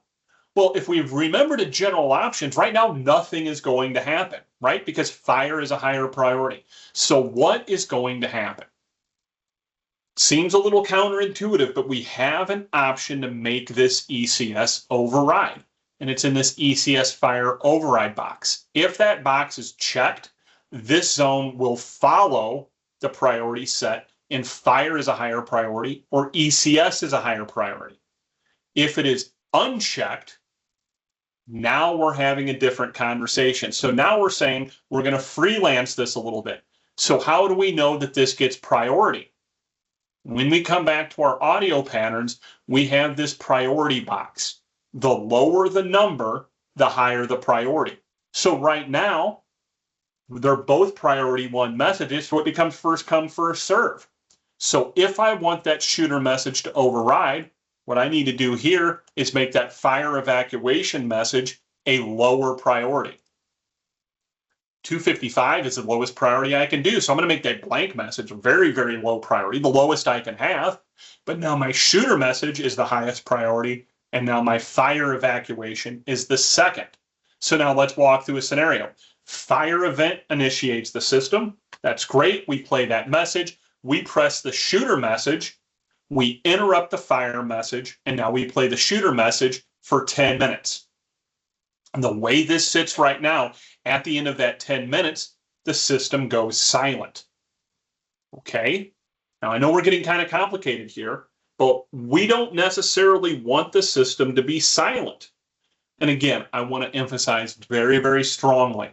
Speaker 1: Well, if we remember the general options, right now nothing is going to happen, right? Because fire is a higher priority. So what is going to happen? Seems a little counterintuitive, but we have an option to make this ECS override. And it's in this ECS fire override box. If that box is checked, this zone will follow the priority set and fire is a higher priority or ECS is a higher priority. If it is unchecked, now we're having a different conversation. So now we're saying we're going to freelance this a little bit. So how do we know that this gets priority? When we come back to our audio patterns, we have this priority box. The lower the number, the higher the priority. So right now, they're both priority 1 messages, so it becomes first come, first serve. So if I want that shooter message to override, what I need to do here is make that fire evacuation message a lower priority. 255 is the lowest priority I can do. So I'm going to make that blank message a very, very low priority, the lowest I can have. But now my shooter message is the highest priority. And now my fire evacuation is the second. So now let's walk through a scenario. Fire event initiates the system. That's great. We play that message. We press the shooter message. We interrupt the fire message. And now we play the shooter message for 10 minutes. And the way this sits right now, at the end of that 10 minutes, the system goes silent. Okay? Now I know we're getting kind of complicated here, but we don't necessarily want the system to be silent. And again, I want to emphasize very, very strongly,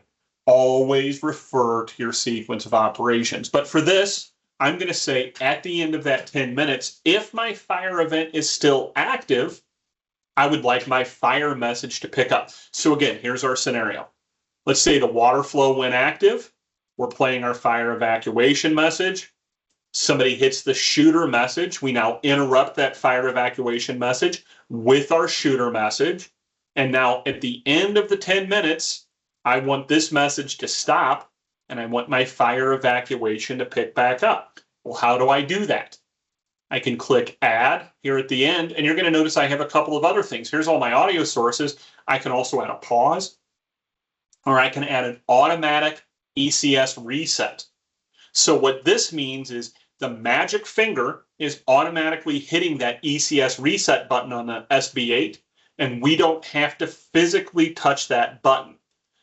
Speaker 1: always refer to your sequence of operations. But for this, I'm going to say at the end of that 10 minutes, if my fire event is still active, I would like my fire message to pick up. So again, here's our scenario. Let's say the water flow went active. We're playing our fire evacuation message. Somebody hits the shooter message. We now interrupt that fire evacuation message with our shooter message. And now at the end of the 10 minutes, I want this message to stop and I want my fire evacuation to pick back up. Well, how do I do that? I can click add here at the end, and you're going to notice I have a couple of other things. Here's all my audio sources. I can also add a pause, or I can add an automatic ECS reset. So what this means is the magic finger is automatically hitting that ECS reset button on the SB8, and we don't have to physically touch that button.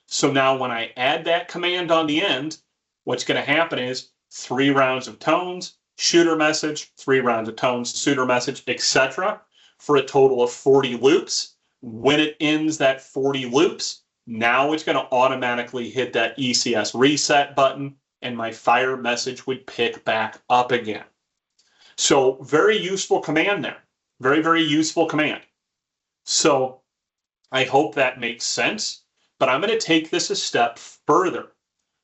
Speaker 1: So now when I add that command on the end, what's going to happen is 3 rounds of tones, shooter message, 3 rounds of tones, shooter message, etc. for a total of 40 loops. When it ends that 40 loops, now it's going to automatically hit that ECS reset button and my fire message would pick back up again. So very useful command there. Very, very useful command. So I hope that makes sense, but I'm going to take this a step further.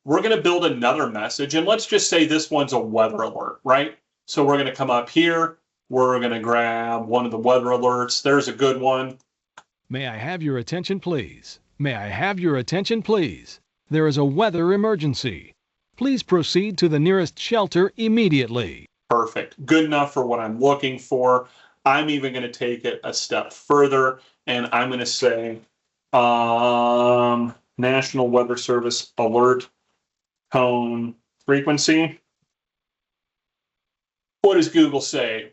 Speaker 1: We're going to build another message, and let's just say this one's a weather alert, right? So we're going to come up here. We're going to grab one of the weather alerts. There's a good one.
Speaker 2: May I have your attention, please? May I have your attention, please? There is a weather emergency. Please proceed to the nearest shelter immediately.
Speaker 1: Perfect. Good enough for what I'm looking for. I'm even going to take it a step further, and I'm going to say National Weather Service alert tone frequency. What does Google say?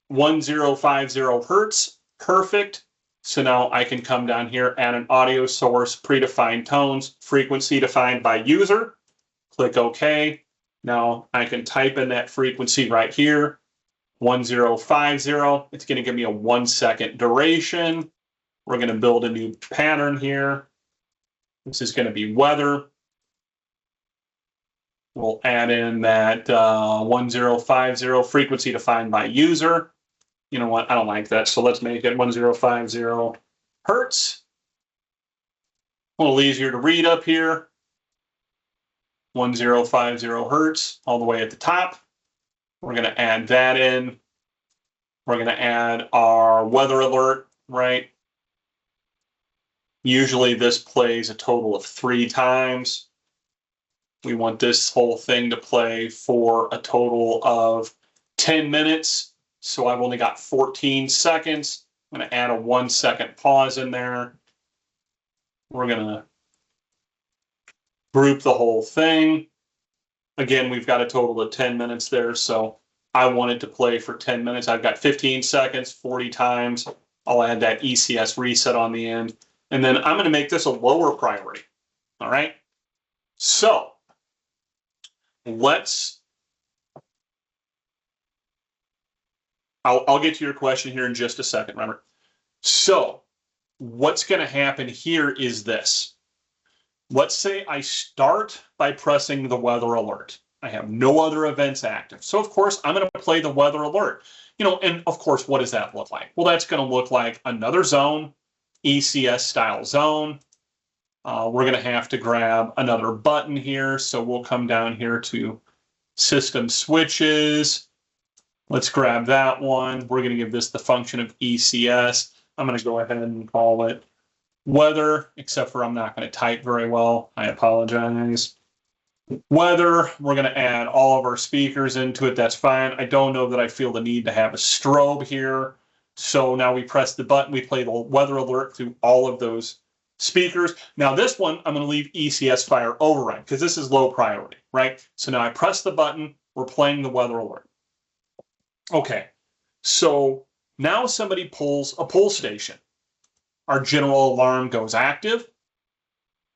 Speaker 1: 1050 hertz. Perfect. So now I can come down here, add an audio source, predefined tones, frequency defined by user. Click OK. Now I can type in that frequency right here, 1050. It's going to give me a 1 second duration. We're going to build a new pattern here. This is going to be weather. We'll add in that 1050 frequency defined by user. You know what? I don't like that. So let's make it 1050 hertz. A little easier to read up here. 1050 hertz all the way at the top. We're going to add that in. We're going to add our weather alert, right? Usually this plays a total of 3 times. We want this whole thing to play for a total of 10 minutes. So I've only got 14 seconds. I'm going to add a 1 second pause in there. We're going to group the whole thing. Again, we've got a total of 10 minutes there. So I want it to play for 10 minutes. I've got 15 seconds, 40 times. I'll add that ECS reset on the end. And then I'm going to make this a lower priority. All right. So I'll get to your question here in just a second, Robert. So what's going to happen here is this. Let's say I start by pressing the weather alert. I have no other events active. So of course I'm going to play the weather alert. You know, and of course, what does that look like? Well, that's going to look like another zone, ECS style zone. We're going to have to grab another button here. So we'll come down here to system switches. Let's grab that one. We're going to give this the function of ECS. I'm going to go ahead and call it weather, except for I'm not going to type very well. I apologize. Weather, we're going to add all of our speakers into it. That's fine. I don't know that I feel the need to have a strobe here. So now we press the button. We play the weather alert through all of those speakers. Now this one, I'm going to leave ECS fire override because this is low priority, right? So now I press the button. We're playing the weather alert. Okay, so now somebody pulls a pull station. Our general alarm goes active.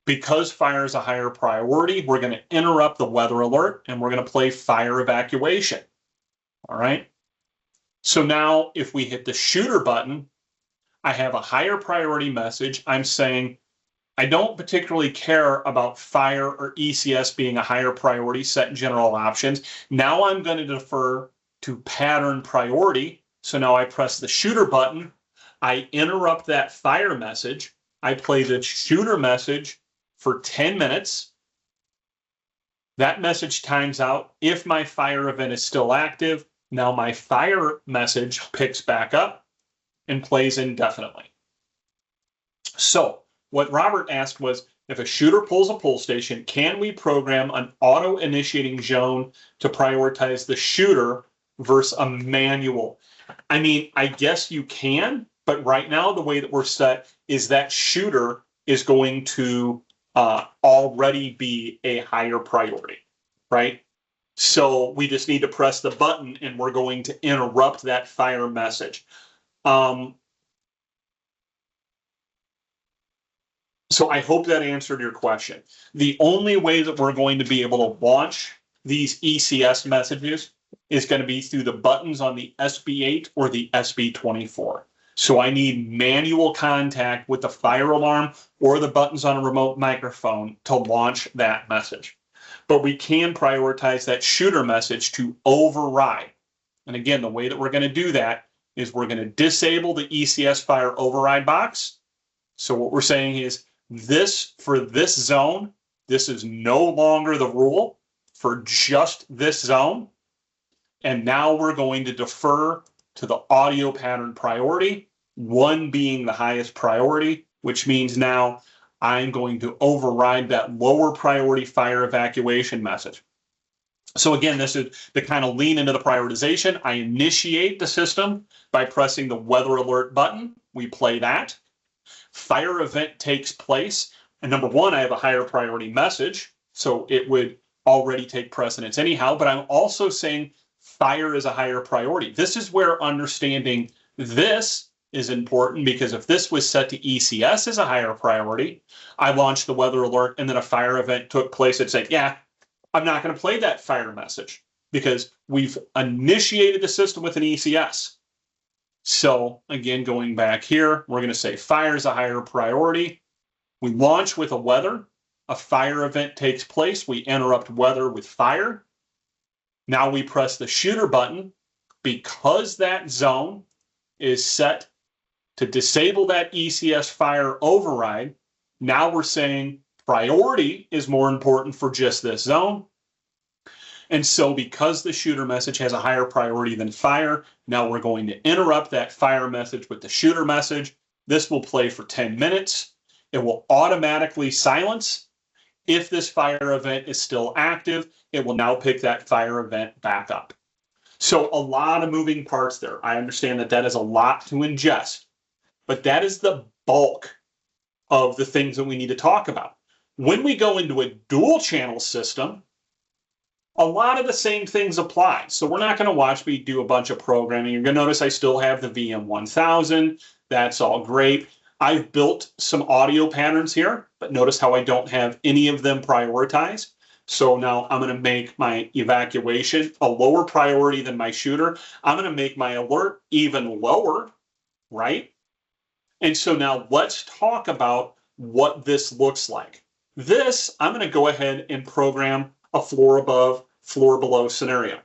Speaker 1: Because fire is a higher priority, we're going to interrupt the weather alert and we're going to play fire evacuation. All right. So now if we hit the shooter button, I have a higher priority message. I'm saying I don't particularly care about fire or ECS being a higher priority set in general options. Now I'm going to defer to pattern priority. So now I press the shooter button. I interrupt that fire message. I play the shooter message for 10 minutes. That message times out. If my fire event is still active, now my fire message picks back up and plays indefinitely. So what Robert asked was, if a shooter pulls a pull station, can we program an auto-initiating zone to prioritize the shooter versus a manual? I mean, I guess you can, but right now the way that we're set is that shooter is going to already be a higher priority, right? So we just need to press the button and we're going to interrupt that fire message. So I hope that answered your question. The only way that we're going to be able to launch these ECS messages is going to be through the buttons on the SB8 or the SB24. So I need manual contact with the fire alarm or the buttons on a remote microphone to launch that message. But we can prioritize that shooter message to override. And again, the way that we're going to do that is we're going to disable the ECS fire override box. So what we're saying is, for this zone, this is no longer the rule for just this zone. And now we're going to defer to the audio pattern priority, 1 being the highest priority, which means now I'm going to override that lower priority fire evacuation message. So again, this is the kind of lean into the prioritization. I initiate the system by pressing the weather alert button. We play that. Fire event takes place. And number 1, I have a higher priority message. So it would already take precedence anyhow, but I'm also saying fire is a higher priority. This is where understanding this is important, because if this was set to ECS as a higher priority, I launched the weather alert and then a fire event took place, it'd say, yeah, I'm not going to play that fire message because we've initiated the system with an ECS. So again, going back here, we're going to say fire is a higher priority. We launch with a weather. A fire event takes place. We interrupt weather with fire. Now we press the shooter button. Because that zone is set to disable that ECS fire override, now we're saying priority is more important for just this zone. And so because the shooter message has a higher priority than fire, now we're going to interrupt that fire message with the shooter message. This will play for 10 minutes. It will automatically silence. If this fire event is still active, it will now pick that fire event back up. So a lot of moving parts there. I understand that that is a lot to ingest, but that is the bulk of the things that we need to talk about. When we go into a dual channel system, a lot of the same things apply. So we're not going to watch me do a bunch of programming. You're going to notice I still have the VM1000. That's all great. I've built some audio patterns here, but notice how I don't have any of them prioritized. So now I'm going to make my evacuation a lower priority than my shooter. I'm going to make my alert even lower, right? And so now let's talk about what this looks like. This, I'm going to go ahead and program a floor above, floor below scenario.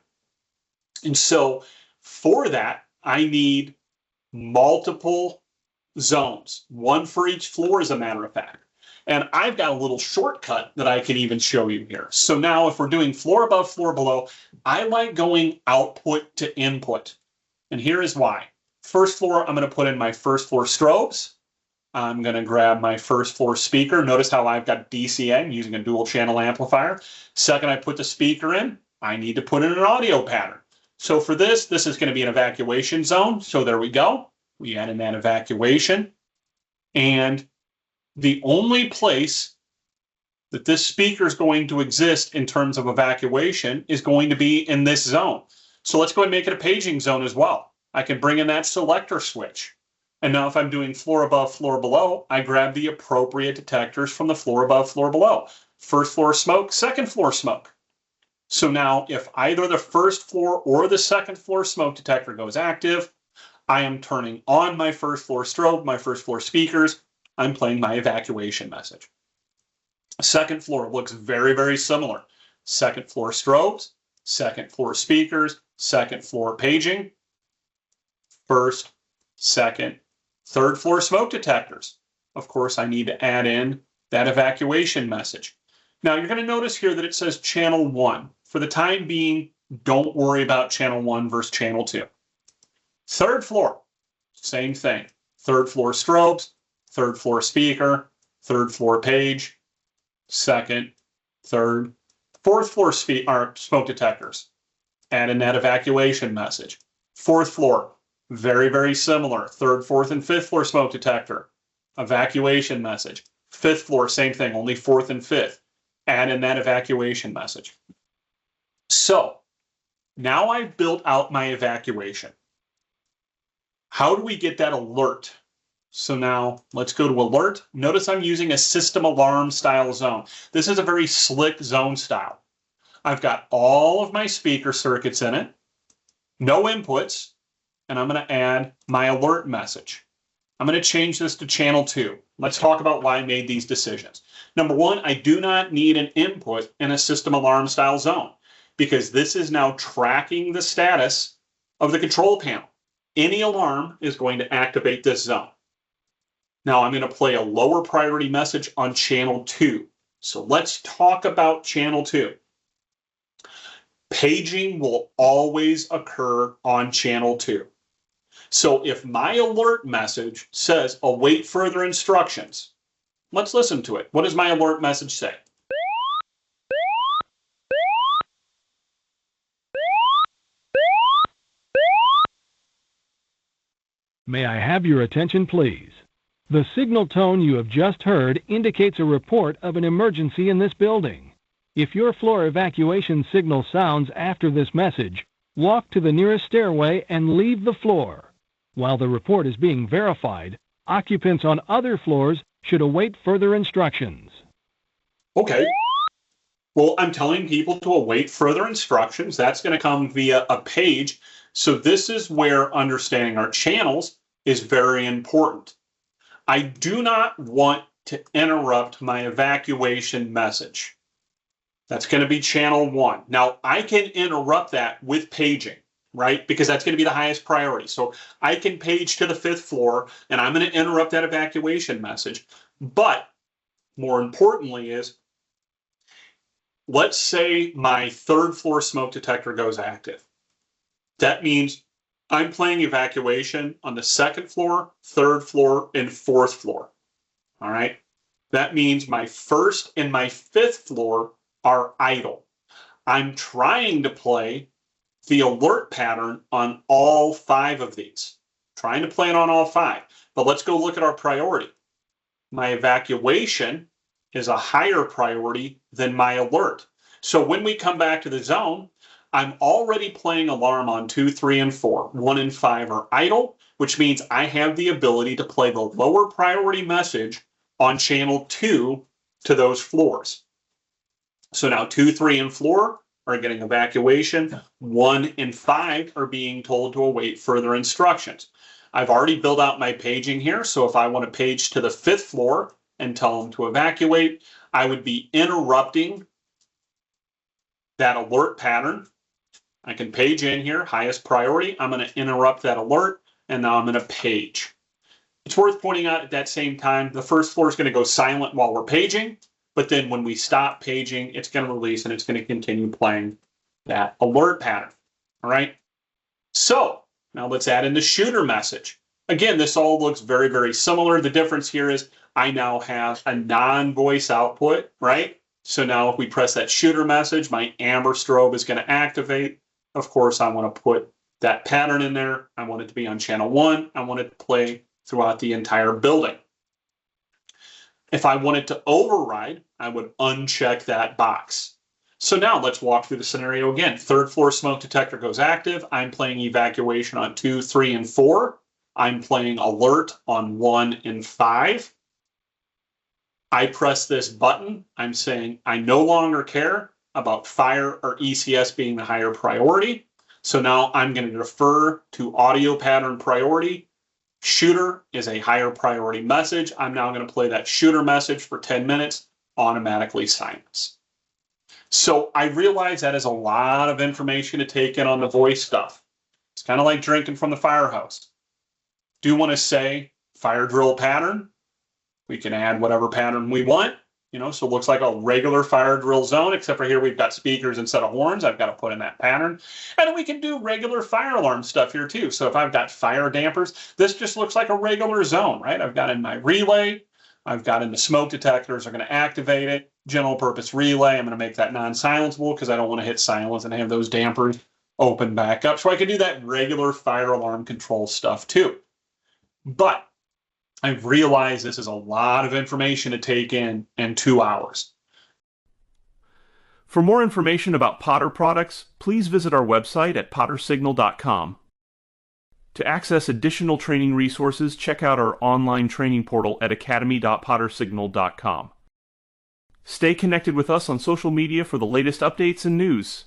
Speaker 1: And so for that, I need multiple zones, 1 for each floor, as a matter of fact. And I've got a little shortcut that I can even show you here. So now if we're doing floor above, floor below, I like going output to input. And here is why. First floor, I'm going to put in my first floor strobes. I'm going to grab my first floor speaker. Notice how I've got DCN using a dual channel amplifier. Second, I put the speaker in. I need to put in an audio pattern. So for this is going to be an evacuation zone. So there we go. We add in that evacuation. And the only place that this speaker is going to exist in terms of evacuation is going to be in this zone. So let's go ahead and make it a paging zone as well. I can bring in that selector switch. And now if I'm doing floor above, floor below, I grab the appropriate detectors from the floor above, floor below. First floor smoke, second floor smoke. So now if either the first floor or the second floor smoke detector goes active, I am turning on my first floor strobe, my first floor speakers. I'm playing my evacuation message. Second floor looks very, very similar. Second floor strobes, second floor speakers, second floor paging, first, second, third floor smoke detectors. Of course, I need to add in that evacuation message. Now you're going to notice here that it says channel 1. For the time being, don't worry about channel 1 versus channel 2. Third floor, same thing. Third floor strobes, third floor speaker, third floor page, second, third, fourth floor smoke detectors. Add in that evacuation message. Fourth floor, very, very similar. Third, fourth, and fifth floor smoke detector. Evacuation message. Fifth floor, same thing, only fourth and fifth. Add in that evacuation message. So now I've built out my evacuation. How do we get that alert? So now let's go to alert. Notice I'm using a system alarm style zone. This is a very slick zone style. I've got all of my speaker circuits in it, no inputs, and I'm going to add my alert message. I'm going to change this to channel 2. Let's talk about why I made these decisions. Number one, I do not need an input in a system alarm style zone because this is now tracking the status of the control panel. Any alarm is going to activate this zone. Now I'm going to play a lower priority message on channel 2. So let's talk about channel 2. Paging will always occur on channel 2. So if my alert message says await further instructions, let's listen to it. What does my alert message say?
Speaker 2: May I have your attention, please? The signal tone you have just heard indicates a report of an emergency in this building. If your floor evacuation signal sounds after this message, walk to the nearest stairway and leave the floor. While the report is being verified, occupants on other floors should await further instructions.
Speaker 1: Okay. Well, I'm telling people to await further instructions. That's going to come via a page. So this is where understanding our channels is very important. I do not want to interrupt my evacuation message. That's going to be channel 1. Now, I can interrupt that with paging, right? Because that's going to be the highest priority. So I can page to the 5th floor and I'm going to interrupt that evacuation message. But more importantly is, let's say my 3rd floor smoke detector goes active. That means I'm playing evacuation on the 2nd floor, 3rd floor, and 4th floor. All right. That means my 1st and my 5th floor are idle. I'm trying to play the alert pattern on all 5 of these. Trying to play it on all 5. But let's go look at our priority. My evacuation is a higher priority than my alert. So when we come back to the zone, I'm already playing alarm on 2, 3, and 4. 1 and 5 are idle, which means I have the ability to play the lower priority message on channel 2 to those floors. So now 2, 3, and 4 are getting evacuation. 1 and 5 are being told to await further instructions. I've already built out my paging here. So if I want to page to the 5th floor and tell them to evacuate, I would be interrupting that alert pattern. I can page in here, highest priority. I'm going to interrupt that alert, and now I'm going to page. It's worth pointing out at that same time, the 1st floor is going to go silent while we're paging, but then when we stop paging, it's going to release and it's going to continue playing that alert pattern. All right. So now let's add in the shooter message. Again, this all looks very, very similar. The difference here is I now have a non-voice output, right? So now if we press that shooter message, my amber strobe is going to activate. Of course, I want to put that pattern in there. I want it to be on channel 1. I want it to play throughout the entire building. If I wanted to override, I would uncheck that box. So now let's walk through the scenario again. 3rd floor smoke detector goes active. I'm playing evacuation on 2, 3, and 4. I'm playing alert on 1 and 5. I press this button. I'm saying I no longer care about fire or ECS being the higher priority. So now I'm going to defer to audio pattern priority Shooter is a higher priority message. I'm now going to play that shooter message for 10 minutes, automatically silence. So I realize that is a lot of information to take in on the voice stuff. It's kind of like drinking from the firehouse. Do want to say fire drill pattern. We can add whatever pattern we want, so it looks like a regular fire drill zone, except for here we've got speakers instead of horns. I've got to put in that pattern. And then we can do regular fire alarm stuff here too. So if I've got fire dampers, this just looks like a regular zone, right? I've got in my relay, I've got in the smoke detectors are going to activate it. General purpose relay, I'm going to make that non-silenceable because I don't want to hit silence and have those dampers open back up. So I can do that regular fire alarm control stuff too. But I've realized this is a lot of information to take in 2 hours.
Speaker 6: For more information about Potter products, please visit our website at pottersignal.com. To access additional training resources, check out our online training portal at academy.pottersignal.com. Stay connected with us on social media for the latest updates and news.